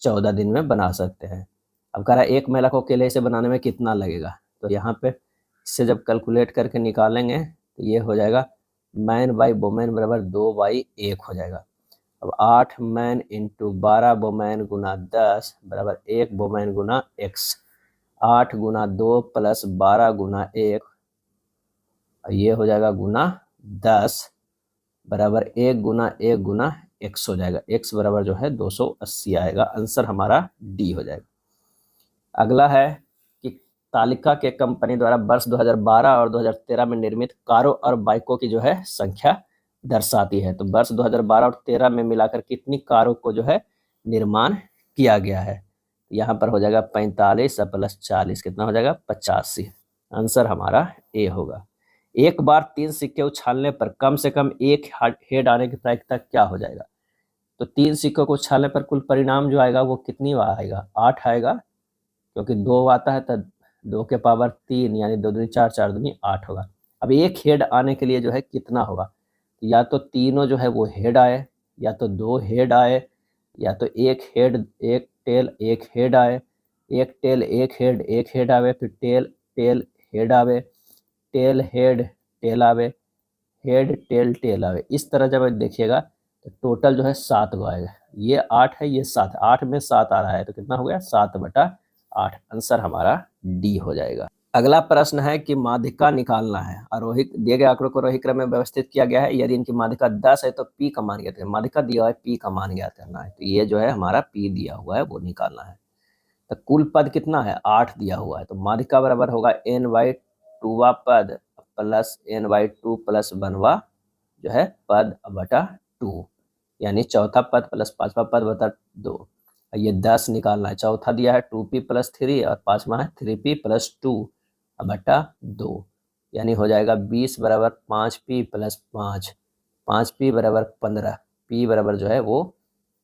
14 दिन में बना सकते हैं। अब कह रहा है एक महिला को अकेले इसे बनाने में कितना लगेगा, तो यहाँ पे इससे जब कैलकुलेट करके निकालेंगे तो ये हो जाएगा मैन बाई वोमेन बराबर 2/1 हो जाएगा। अब 8 मैन इंटू 12 वोमेन गुना 10 बराबर 1 वोमेन गुना x। 8 गुना 2 प्लस 12 गुना 1, ये हो जाएगा गुना 10 बराबर 1 गुना 1 गुना x हो जाएगा। x बराबर जो है 280 आएगा। आंसर हमारा डी हो जाएगा। अगला है कि तालिका के कंपनी द्वारा वर्ष 2012 और 2013 में निर्मित कारों और बाइकों की जो है संख्या दर्शाती है। तो वर्ष 2012 और 13 में मिलाकर कितनी कारों को जो है निर्माण किया गया है, यहाँ पर हो जाएगा 45 प्लस 40 कितना हो जाएगा 85। आंसर हमारा ए होगा। एक बार 3 सिक्के उछालने पर कम से कम एक हेड आने की प्रायिकता क्या हो जाएगा, तो 3 सिक्कों को उछालने पर कुल परिणाम जो आएगा वो कितनी आएगा 8 आएगा, क्योंकि 2 आता है तो 2 के पावर 3 यानी 2 दूनी 4 4 दूनी 8 होगा। अब एक हेड आने के लिए जो है कितना होगा, या तो तीनों जो है वो हेड आए, या तो 2 हेड आए, या तो एक हेड एक टेल एक हेड आए, एक टेल एक हेड आवे, फिर टेल टेल हेड आवे, टेल हेड टेल आवे, हेड टेल टेल आवे। इस तरह जब देखिएगा तो टोटल जो है 7 गो आएगा। ये 8 है, ये 7, 8 में 7 आ रहा है तो कितना हो गया 7/8। आंसर हमारा डी हो जाएगा। अगला प्रश्न है कि माध्यिका निकालना है। आरोहिक दिए गए आंकड़ों को आरोही क्रम में व्यवस्थित किया गया है। यदि इनकी माध्यिका 10 है तो पी का मान ज्ञात करना है। माध्यिका दिया है पी का मान ज्ञात करना है, तो ये जो है हमारा पी दिया हुआ है वो निकालना है। तो कुल पद कितना है 8 दिया हुआ है, तो माध्यिका बराबर होगा n/2 पद प्लस n/2 प्लस 1 जो है पद बटा 2, यानी चौथा पद प्लस 5वां पद बटा 2। ये 10 निकालना है। चौथा दिया है 2p प्लस 3 और 5वां है 3p प्लस 2 बटा 2, यानी हो जाएगा 20 बराबर 5p प्लस 5, 5p बराबर 15, p बराबर जो है वो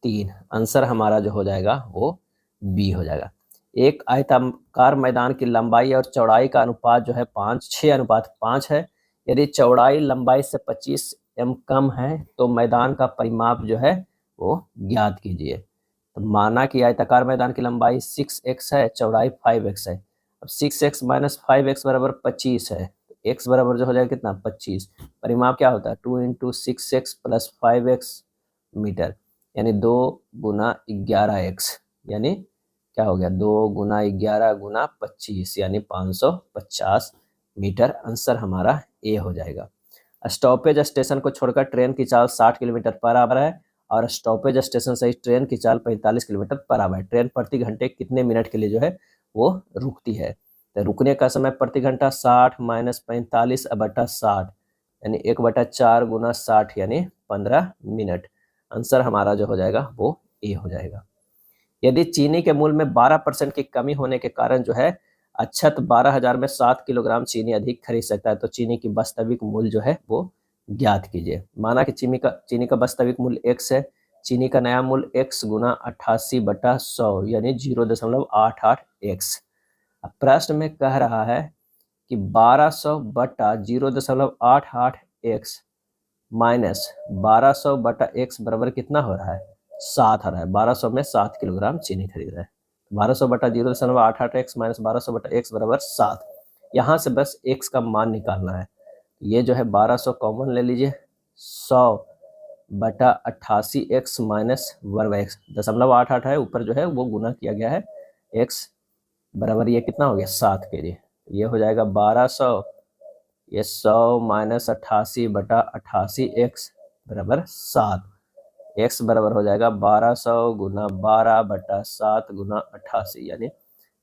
3। आंसर हमारा जो हो जाएगा वो बी हो जाएगा। एक आयताकार मैदान की लंबाई और चौड़ाई का अनुपात जो है 6:5 है। यदि चौड़ाई लंबाई से 25 m कम है तो मैदान का परिमाप जो है वो ज्ञात कीजिए। तो माना कि आयताकार मैदान की लंबाई 6x है, चौड़ाई 5x है। अब 6x माइनस 5x बराबर 25 है, तो x बराबर जो हो जाएगा कितना 25। परिमाप क्या होता है 2 × 6x प्लस 5x मीटर, यानी 2 गुना 11x, यानी क्या हो गया 2 गुना 11 गुना 25 यानी 550 मीटर। आंसर हमारा ए हो जाएगा। स्टॉपेज स्टेशन को छोड़कर ट्रेन की चाल 60 किलोमीटर पर आवर है और स्टॉपेज स्टेशन से ट्रेन की चाल 45 किलोमीटर पर आवर है। ट्रेन प्रति घंटे कितने मिनट के लिए जो है वो रुकती है, तो रुकने का समय प्रति घंटा 60 माइनस 45 बटा 60 यानी 1/4 गुना 60 यानी 15 मिनट। आंसर हमारा जो हो जाएगा वो ए हो जाएगा। यदि चीनी के मूल्य में 12% की कमी होने के कारण जो है अक्षत 12,000 में 7 किलोग्राम चीनी अधिक खरीद सकता है, तो चीनी की वास्तविक मूल्य जो है वो ज्ञात कीजिए। माना कि चीनी का वास्तविक मूल्य x है, चीनी का नया मूल्य x गुना 88/100 यानी 0.88x। अब प्रश्न में कह रहा है कि 1200 बटा 0.88x माइनस 1200 बटा x बराबर कितना हो रहा है 7 आ रहा है। 1200 में 7 किलोग्राम चीनी खरीद रहा है। 1200 बटा 0.88x माइनस 1200 बटा x बराबर 7। यहाँ से बस x का मान निकालना है। ये जो है 1200 कॉमन ले लीजिए, 100 बटा 88x माइनस 1/x, 0.88 है ऊपर जो है वो गुना किया गया है, x बराबर ये कितना हो गया 7 के जी। ये हो जाएगा 1200, ये 100 माइनस 88 बटा 88x बराबर 7। x बराबर हो जाएगा 1200 गुना 12 बटा 7 गुना 88 यानी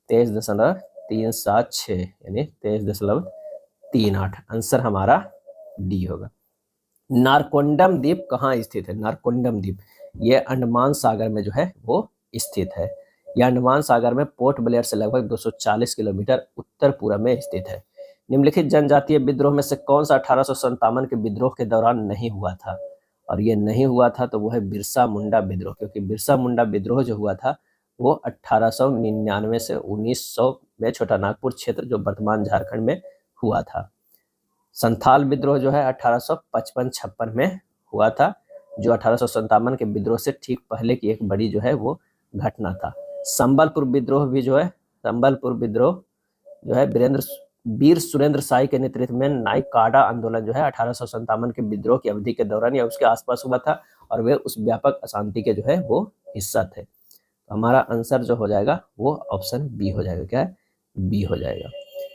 23.376 यानी 23.376 38। आंसर हमारा डी होगा। नारकोंडम द्वीप कहाँ स्थित है? नारकोंडम द्वीप ये अंडमान सागर में जो है वो स्थित है। यह अंडमान सागर में पोर्ट ब्लेयर से लगभग 240 किलोमीटर उत्तर पूर्व में स्थित है। निम्नलिखित जनजातीय विद्रोह में से कौन सा 1857 के विद्रोह के दौरान नहीं हुआ था? और ये नहीं हुआ था तो वो है बिरसा मुंडा विद्रोह, क्योंकि बिरसा मुंडा विद्रोह जो हुआ था वो 1899 से 1900 में छोटा नागपुर क्षेत्र जो वर्तमान झारखंड में हुआ था। संथाल विद्रोह जो है 1855-56 में हुआ था, जो 1857 के विद्रोह से ठीक पहले की एक बड़ी जो है वो घटना था। संबलपुर विद्रोह भी जो है, संबलपुर विद्रोह जो है वीर सुरेंद्र साई के नेतृत्व में नाइकाडा आंदोलन जो है 1857 के विद्रोह की अवधि के दौरान या उसके आसपास हुआ था, और वे उस व्यापक अशांति के जो है वो हिस्सा थे। तो हमारा आंसर जो हो जाएगा वो ऑप्शन बी हो जाएगा। क्या है? बी हो जाएगा।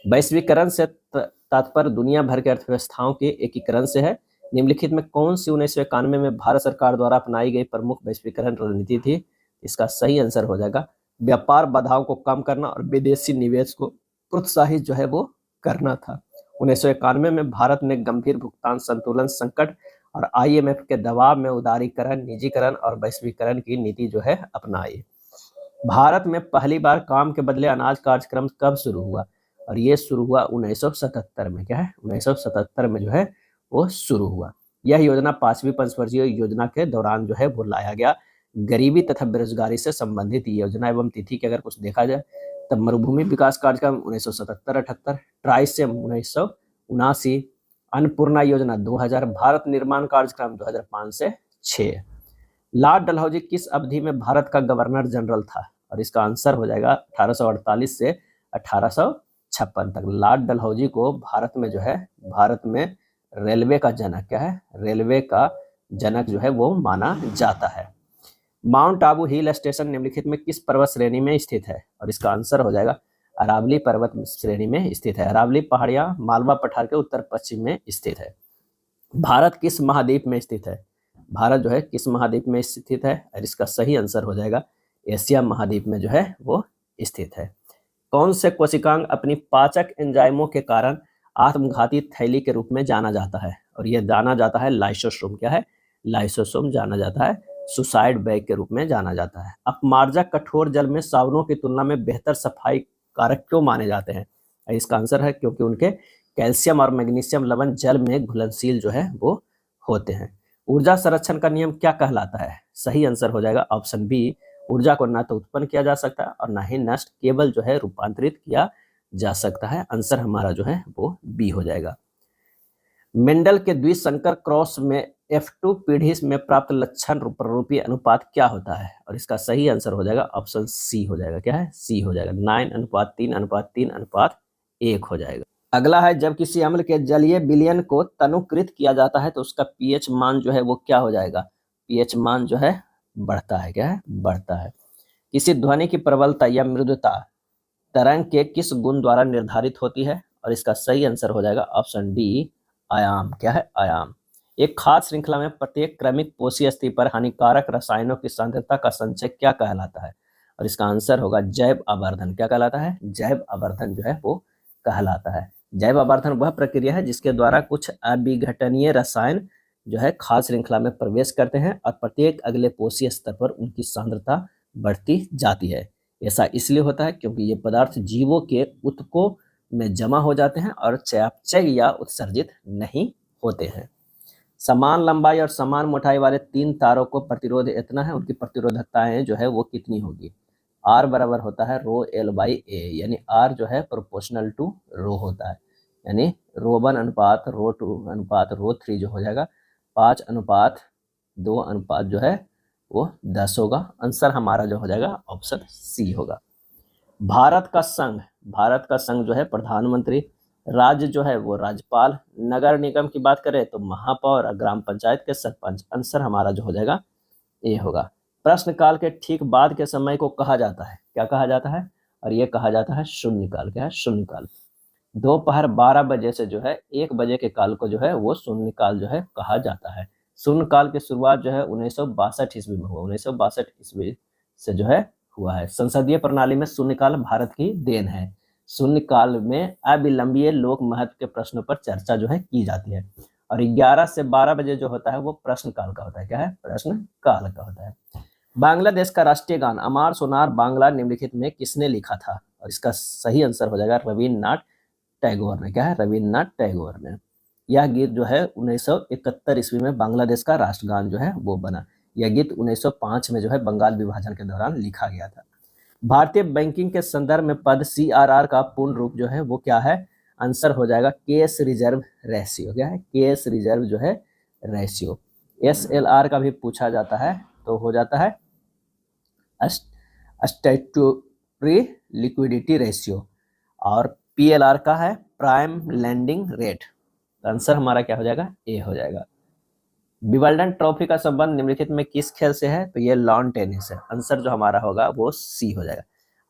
वैश्वीकरण से तात्पर्य दुनिया भर के अर्थव्यवस्थाओं के एकीकरण से है। निम्नलिखित में कौन सी 1991 में भारत सरकार द्वारा अपनाई गई प्रमुख वैश्वीकरण रणनीति थी? इसका सही आंसर हो जाएगा व्यापार बाधाओं को कम करना और विदेशी निवेश को प्रोत्साहित जो है वो करना था। 1991 में भारत ने गंभीर भुगतान संतुलन संकट और IMF के दबाव में उदारीकरण, निजीकरण और वैश्वीकरण की नीति जो है अपनाई। भारत में पहली बार काम के बदले अनाज कार्यक्रम कब शुरू हुआ? और ये शुरू हुआ 1977 में। क्या है? 1977 में जो है वो शुरू हुआ। यह योजना 5वीं पंचवर्षीय योजना के दौरान जो है वो लाया गया। गरीबी तथा बेरोजगारी से संबंधित योजना एवं तिथि की अगर कुछ देखा जाए तब मरुभूमि विकास कार्यक्रम 1977-78, ट्राइसेम 1979, अन्नपूर्णा योजना 2000, भारत निर्माण कार्यक्रम 2005 से 6। लॉर्ड डलहौजी किस अवधि में भारत का गवर्नर जनरल था? और इसका आंसर हो जाएगा 1848 से 1856 तक। लॉर्ड डलहौजी को भारत में जो है, भारत में रेलवे का जनक, क्या है? रेलवे का जनक जो है वो माना जाता है। माउंट आबू हिल स्टेशन निम्नलिखित में किस पर्वत श्रेणी में स्थित है? और इसका आंसर हो जाएगा अरावली पर्वत श्रेणी में स्थित है। अरावली पहाड़ियां मालवा पठार के उत्तर पश्चिम में स्थित है। भारत किस महाद्वीप में स्थित है? भारत जो है किस महाद्वीप में स्थित है? और इसका सही आंसर हो जाएगा एशिया महाद्वीप में जो है वो स्थित है। कौन से कोशिकांग अपनी पाचक एंजाइमों के कारण आत्मघाती थैली के रूप में जाना जाता है? और यह जाना जाता है लाइसोसोम। क्या है? लाइसोसोम जाना जाता है। सुसाइड बैग के रूप में जाना जाता है। अपमार्जक कठोर जल में साबुनों की तुलना में बेहतर सफाई कारक क्यों माने जाते हैं? इसका आंसर है क्योंकि उनके कैल्शियम और मैग्नीशियम लवण जल में घुलनशील जो है वो होते हैं। ऊर्जा संरक्षण का नियम क्या कहलाता है? सही आंसर हो जाएगा ऑप्शन बी। ऊर्जा को ना तो उत्पन्न किया जा सकता और ना ही नष्ट, केवल जो है रूपांतरित किया जा सकता है। आंसर हमारा जो है वो बी हो जाएगा। मेंडल के द्विसंकर क्रॉस में F2 पीढ़ी में प्राप्त लक्षण प्ररूपी अनुपात क्या होता है? और इसका सही आंसर हो जाएगा ऑप्शन सी हो जाएगा। क्या है? सी हो जाएगा। 9:3:3:1 हो जाएगा। अगला है जब किसी अम्ल के जलीय विलयन को तनुकृत किया जाता है तो उसका pH मान जो है वो क्या हो जाएगा? pH मान जो है बढ़ता है। क्या है? बढ़ता है। किसी ध्वनि की प्रबलता या मृदुता तरंग के किस गुण द्वारा निर्धारित होती है? और इसका सही आंसर हो जाएगा ऑप्शन डी, आयाम। क्या है? आयाम। एक खाद्य श्रृंखला में प्रत्येक क्रमिक पोषी स्थिति पर हानिकारक रसायनों की सांद्रता का संचय क्या कहलाता है? और इसका आंसर होगा जैव आवर्धन। क्या कहलाता है? जैव आवर्धन जो है वो कहलाता है। जैव आवर्धन वह प्रक्रिया है जिसके द्वारा कुछ अविघटनीय रसायन जो है खाद्य श्रृंखला में प्रवेश करते हैं और प्रत्येक अगले पोषी स्तर पर उनकी सांद्रता बढ़ती जाती है। ऐसा इसलिए होता है क्योंकि ये पदार्थ जीवों के ऊतकों में जमा हो जाते हैं और चयापचय या उत्सर्जित नहीं होते हैं। समान लंबाई और समान मोटाई वाले 3 तारों को प्रतिरोध इतना है, उनकी प्रतिरोधकताएं जो है वो कितनी होगी? R बराबर होता है रो L बाई A, यानी R जो है प्रोपोर्शनल टू रो होता है, यानी रो1 अनुपात रो2 अनुपात रो3 जो हो जाएगा 5:2 अनुपात जो है वो 10 होगा। आंसर हमारा जो हो जाएगा ऑप्शन सी होगा। भारत का संघ जो है प्रधानमंत्री, राज्य जो है वो राज्यपाल, नगर निगम की बात करें तो महापौर और ग्राम पंचायत के सरपंच। आंसर हमारा जो हो जाएगा ए होगा। प्रश्नकाल के ठीक बाद के समय को कहा जाता है, क्या कहा जाता है? और ये कहा जाता है शून्यकाल। क्या है? शून्यकाल। दोपहर 12 बजे से जो है 1 बजे के काल को जो है वो शून्यकाल जो है कहा जाता है। शून्यकाल की शुरुआत जो है 1962 ईस्वी में हुआ। 1962 ईस्वी से जो है हुआ है। संसदीय प्रणाली में शून्यकाल भारत की देन है। शून्य काल में अविलंबीय लोक महत्व के प्रश्नों पर चर्चा जो है की जाती है। और 11 से 12 बजे जो होता है वो प्रश्न काल का होता है। क्या है? प्रश्न काल का होता है। बांग्लादेश का राष्ट्रीय गान अमार सोनार बांग्ला निम्नलिखित में किसने लिखा था? और इसका सही आंसर हो जाएगा रविन्द्रनाथ टैगोर ने। क्या है? रविन्द्रनाथ टैगोर ने। यह गीत जो है 1971 ईस्वी में बांग्लादेश का राष्ट्रगान जो है वो बना। यह गीत 1905 में जो है बंगाल विभाजन के दौरान लिखा गया था। भारतीय बैंकिंग के संदर्भ में पद CRR का पूर्ण रूप जो है वो क्या है? आंसर हो जाएगा केस रिजर्व रेशियो। क्या है? केस रिजर्व जो है रेशियो। SLR का भी पूछा जाता है तो हो जाता है स्टैट्यूटरी लिक्विडिटी रेशियो। और PLR का है प्राइम लैंडिंग रेट। आंसर हमारा क्या हो जाएगा? ए हो जाएगा। विंबलडन ट्रॉफी का संबंध निम्नलिखित में किस खेल से है? तो ये लॉन टेनिस है। आंसर जो हमारा होगा वो सी हो जाएगा।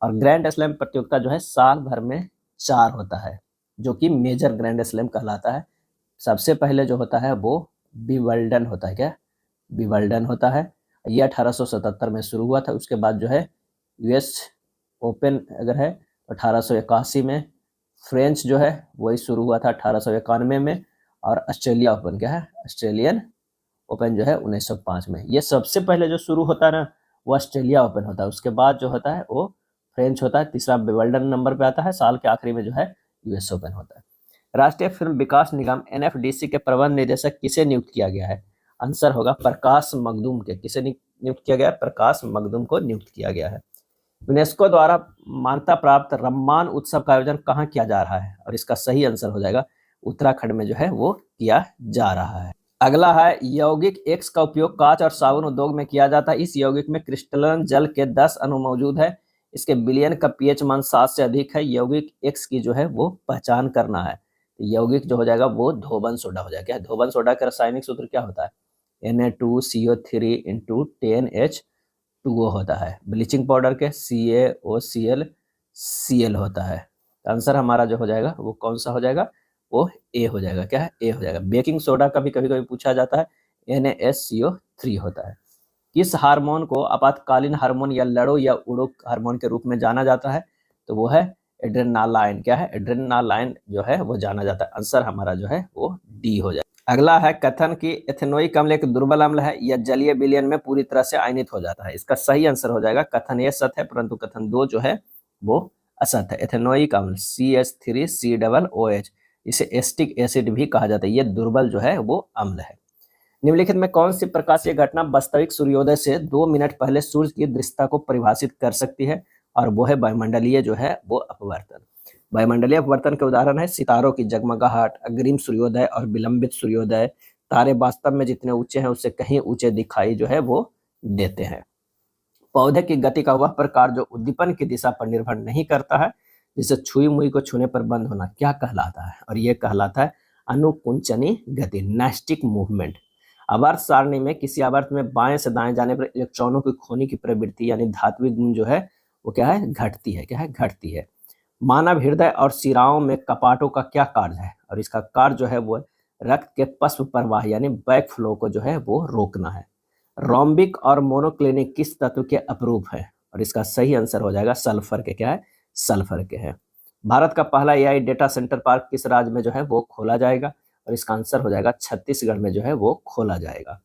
और ग्रैंड स्लैम प्रतियोगिता जो है साल भर में 4 होता है, जो कि मेजर ग्रैंड स्लैम कहलाता है। सबसे पहले जो होता है वो विंबलडन होता है। क्या? विंबलडन होता है। ये 1877 में शुरू हुआ था। उसके बाद जो है US ओपन अगर है 1881 में, फ्रेंच जो है वही शुरू हुआ था 1891 में, और ऑस्ट्रेलिया ओपन क्या है? ऑस्ट्रेलियन ओपन जो है 1905 में। ये सबसे पहले जो शुरू होता है ना वो ऑस्ट्रेलिया ओपन होता है। उसके बाद जो होता है वो फ्रेंच होता है। तीसरा विंबलडन नंबर पे आता है। साल के आखिरी में जो है US ओपन होता है। राष्ट्रीय फिल्म विकास निगम NFDC के प्रबंध निदेशक किसे नियुक्त किया गया है? आंसर होगा प्रकाश मखदूम के। किसे नियुक्त किया गया है? प्रकाश मखदूम को नियुक्त किया गया है। यूनेस्को द्वारा मान्यता प्राप्त रम्मान उत्सव का आयोजन कहाँ किया जा रहा है? और इसका सही आंसर हो जाएगा उत्तराखंड में जो है वो किया जा रहा है। अगला है यौगिक X का उपयोग कांच और साबुन उद्योग में किया जाता है। इस यौगिक में क्रिस्टलन जल के 10 अणु मौजूद है। इसके विलयन का pH मान 7 से अधिक है। यौगिक X की जो है वो पहचान करना है। यौगिक जो हो जाएगा वो धोबन सोडा हो जाएगा। धोबन सोडा का रासायनिक सूत्र क्या होता है? Na2CO3 × 10H2O होता है। ब्लीचिंग पाउडर के CaOCl होता है। आंसर हमारा जो हो जाएगा वो कौन सा हो जाएगा? वो ए हो जाएगा। क्या है? ए हो जाएगा। बेकिंग सोडा का भी कभी कभी पूछा जाता है। NaSCO3 होता है। किस हार्मोन को आपातकालीन हार्मोन या लड़ो या उड़ो हार्मोन के रूप में जाना जाता है? तो वो है एड्रेनालाइन। क्या है? एड्रेनालाइन जो है वो जाना जाता है। आंसर हमारा जो है वो डी हो जाएगा। अगला है कथन की एथेनोइक अम्ल एक दुर्बल अम्ल है या जलीय विलयन में पूरी तरह से आयनित हो जाता है। इसका सही आंसर हो जाएगा कथन ए सत्य है, परंतु कथन 2 जो है वो असत्य है। एथेनोइक अम्ल CH3COOH, इसे एस्टिक एसिड भी कहा जाता है। ये दुर्बल जो है वो अम्ल है। निम्नलिखित में कौन सी प्रकाशीय घटना वास्तविक सूर्योदय से 2 मिनट पहले सूर्य की दृश्यता को परिभाषित कर सकती है? और वो है वायुमंडलीय जो है वो अपवर्तन। वायुमंडलीय अपवर्तन के उदाहरण है सितारों की जगमगाहट, अग्रिम सूर्योदय और विलंबित सूर्योदय। तारे वास्तव में जितने ऊंचे हैं उससे कहीं ऊंचे दिखाई जो है वो देते हैं। पौधे की गति का वह प्रकार जो उद्दीपन की दिशा पर निर्भर नहीं करता है, जिसे छुई मुई को छूने पर बंद होना, क्या कहलाता है? और ये कहलाता है अनुकुंचनी गति, नेस्टिक मूवमेंट। आवर्त सारणी में किसी आवर्त में बाएं से दाएं जाने पर इलेक्ट्रॉनों की खोने की प्रवृत्ति यानी धात्विक गुण जो है वो क्या है? घटती है। क्या है? घटती है। मानव हृदय और शिराओं में कपाटों का क्या कार्य है? और इसका कार्य जो है वो रक्त के पश्च प्रवाह यानी बैक फ्लो को जो है वो रोकना है। रोम्बिक और मोनोक्लिनिक किस तत्व के अपरूप है? और इसका सही आंसर हो जाएगा सल्फर के। क्या है? सल्फर के है। भारत का पहला AI डेटा सेंटर पार्क किस राज्य में जो है वो खोला जाएगा? और इसका आंसर हो जाएगा छत्तीसगढ़ में जो है वो खोला जाएगा।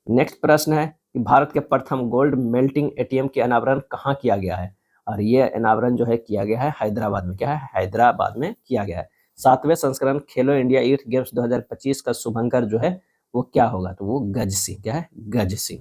नेक्स्ट प्रश्न है कि भारत के प्रथम गोल्ड मेल्टिंग ATM के अनावरण कहाँ किया गया है? और ये अनावरण जो है किया गया है हैदराबाद में। क्या है? हैदराबाद में किया गया है। 7वें संस्करण खेलो इंडिया यूथ गेम्स 2025 का शुभंकर जो है वो क्या होगा? तो वो गज सिंह। क्या है? गज सिंह।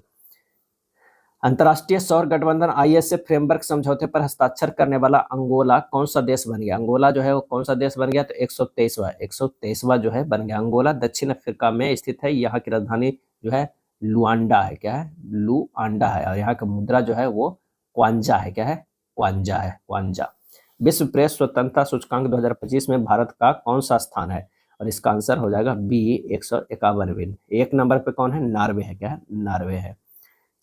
अंतर्राष्ट्रीय सौर गठबंधन ISA फ्रेमवर्क समझौते पर हस्ताक्षर करने वाला अंगोला कौन सा देश बन गया? अंगोला जो है वो कौन सा देश बन गया? तो 123वां जो है बन गया। अंगोला दक्षिण अफ्रीका में स्थित है। यहाँ की राजधानी जो है लुआंडा है। क्या है? लुआंडा है। और यहाँ का मुद्रा जो है वो क्वांजा है। क्या है? क्वांजा है। क्वांजा। विश्व प्रेस स्वतंत्रता सूचकांक 2025 में भारत का कौन सा स्थान है? और इसका आंसर हो जाएगा B 151। एक नंबर पे कौन है? नॉर्वे है। क्या है? नॉर्वे है।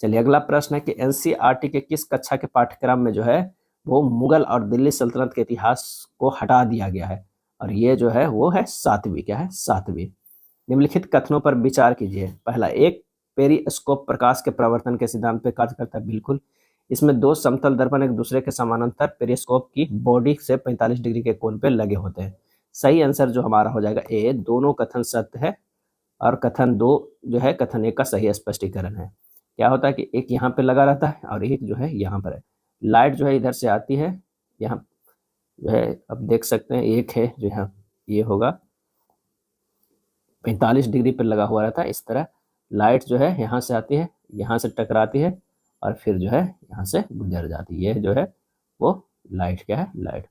चलिए अगला प्रश्न है कि NCERT के किस कक्षा के पाठ्यक्रम में जो है वो मुगल और दिल्ली सल्तनत के इतिहास को हटा दिया गया है? और ये जो है वो है 7वीं। क्या है? 7वीं। निम्नलिखित कथनों पर विचार कीजिए। पहला, एक पेरिस्कोप प्रकाश के प्रवर्तन के सिद्धांत पे कार्य करता है। बिल्कुल। इसमें दो समतल दर्पण एक दूसरे के समानांतर पेरिस्कोप की बॉडी से 45 डिग्री के कोण पे लगे होते हैं। सही आंसर जो हमारा हो जाएगा ए, दोनों कथन सत्य है और कथन 2 जो है कथन 1 का सही स्पष्टीकरण है। क्या होता है कि एक यहाँ पे लगा रहता है और एक जो है यहाँ पर है। लाइट जो है इधर से आती है, यहाँ जो है अब देख सकते हैं एक है जो यहाँ ये होगा 45 डिग्री पर लगा हुआ रहता है। इस तरह लाइट जो है यहाँ से आती है, यहाँ से टकराती है और फिर जो है यहाँ से गुजर जाती है। ये जो है वो लाइट क्या है, लाइट।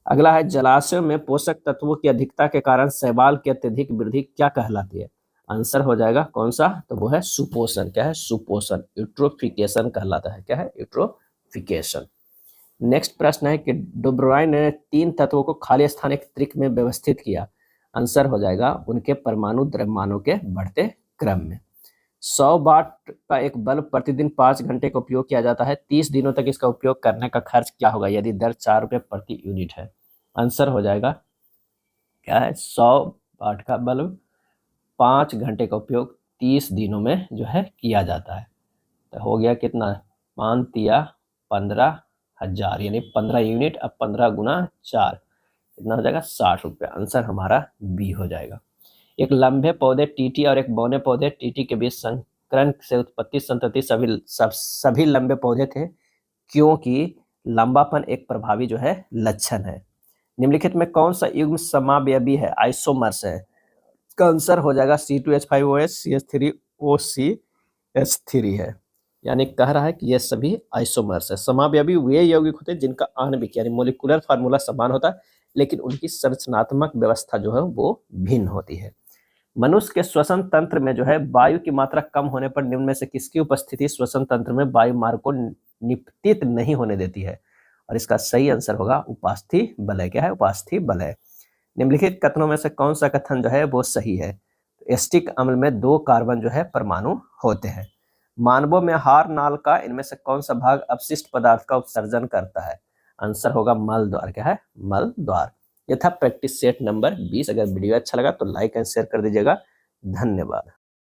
अगला है जलाशयों में पोषक तत्वों की अधिकता के कारण शैवाल की अत्यधिक वृद्धि क्या कहलाती है? आंसर हो जाएगा कौन सा? तो वो है सुपोषण। क्या है? सुपोषण, यूट्रोफिकेशन कहलाता है। क्या है? यूट्रोफिकेशन। नेक्स्ट प्रश्न है कि डुब्राइन ने 3 तत्वों को खाली स्थान एक त्रिक में व्यवस्थित किया। आंसर हो जाएगा उनके परमाणु द्रव्यमानों के बढ़ते क्रम में। 100 वाट का एक बल्ब प्रतिदिन 5 घंटे का उपयोग किया जाता है। 30 दिनों तक इसका उपयोग करने का खर्च क्या होगा यदि दर 4 रुपये प्रति यूनिट है? आंसर हो जाएगा क्या है? 100 वाट का बल्ब 5 घंटे का उपयोग 30 दिनों में जो है किया जाता है। तो हो गया कितना? 5 तिया 15,000 यानी 15 यूनिट। अब 15 गुना 4 कितना हो जाएगा? 60 रुपये। आंसर हमारा बी हो जाएगा। एक लंबे पौधे टीटी और एक बौने पौधे टीटी के बीच संकरण से उत्पत्ति संतति सभी लंबे पौधे थे, क्योंकि लंबापन एक प्रभावी जो है लक्षण है। निम्नलिखित में कौन सा युग्म समावयवी है, आइसोमर्स है? इसका आंसर हो जाएगा C2H5OH CH3OCH3 है। यानी कह रहा है कि ये सभी आइसोमर्स है। समावयवी वे यौगिक होते हैं जिनका आणविक यानी मोलिकुलर फार्मूला समान होता है, लेकिन उनकी संरचनात्मक व्यवस्था जो है वो भिन्न होती है। मनुष्य के श्वसन तंत्र में जो है वायु की मात्रा कम होने पर निम्न में से किसकी उपस्थिति श्वसन तंत्र में वायु मार्ग को निपतित नहीं होने देती है? और इसका सही आंसर होगा उपास्थि बलय। क्या है? उपास्थि बलय। निम्नलिखित कथनों में से कौन सा कथन जो है वो सही है? एस्टिक अम्ल में 2 कार्बन जो है परमाणु होते हैं। मानवों में हार नाल का इनमें से कौन सा भाग अपशिष्ट पदार्थ का उत्सर्जन करता है? आंसर होगा मल द्वार। क्या है? मल द्वार। यह था प्रैक्टिस सेट नंबर 20। अगर वीडियो अच्छा लगा तो लाइक एंड शेयर कर दीजिएगा। धन्यवाद।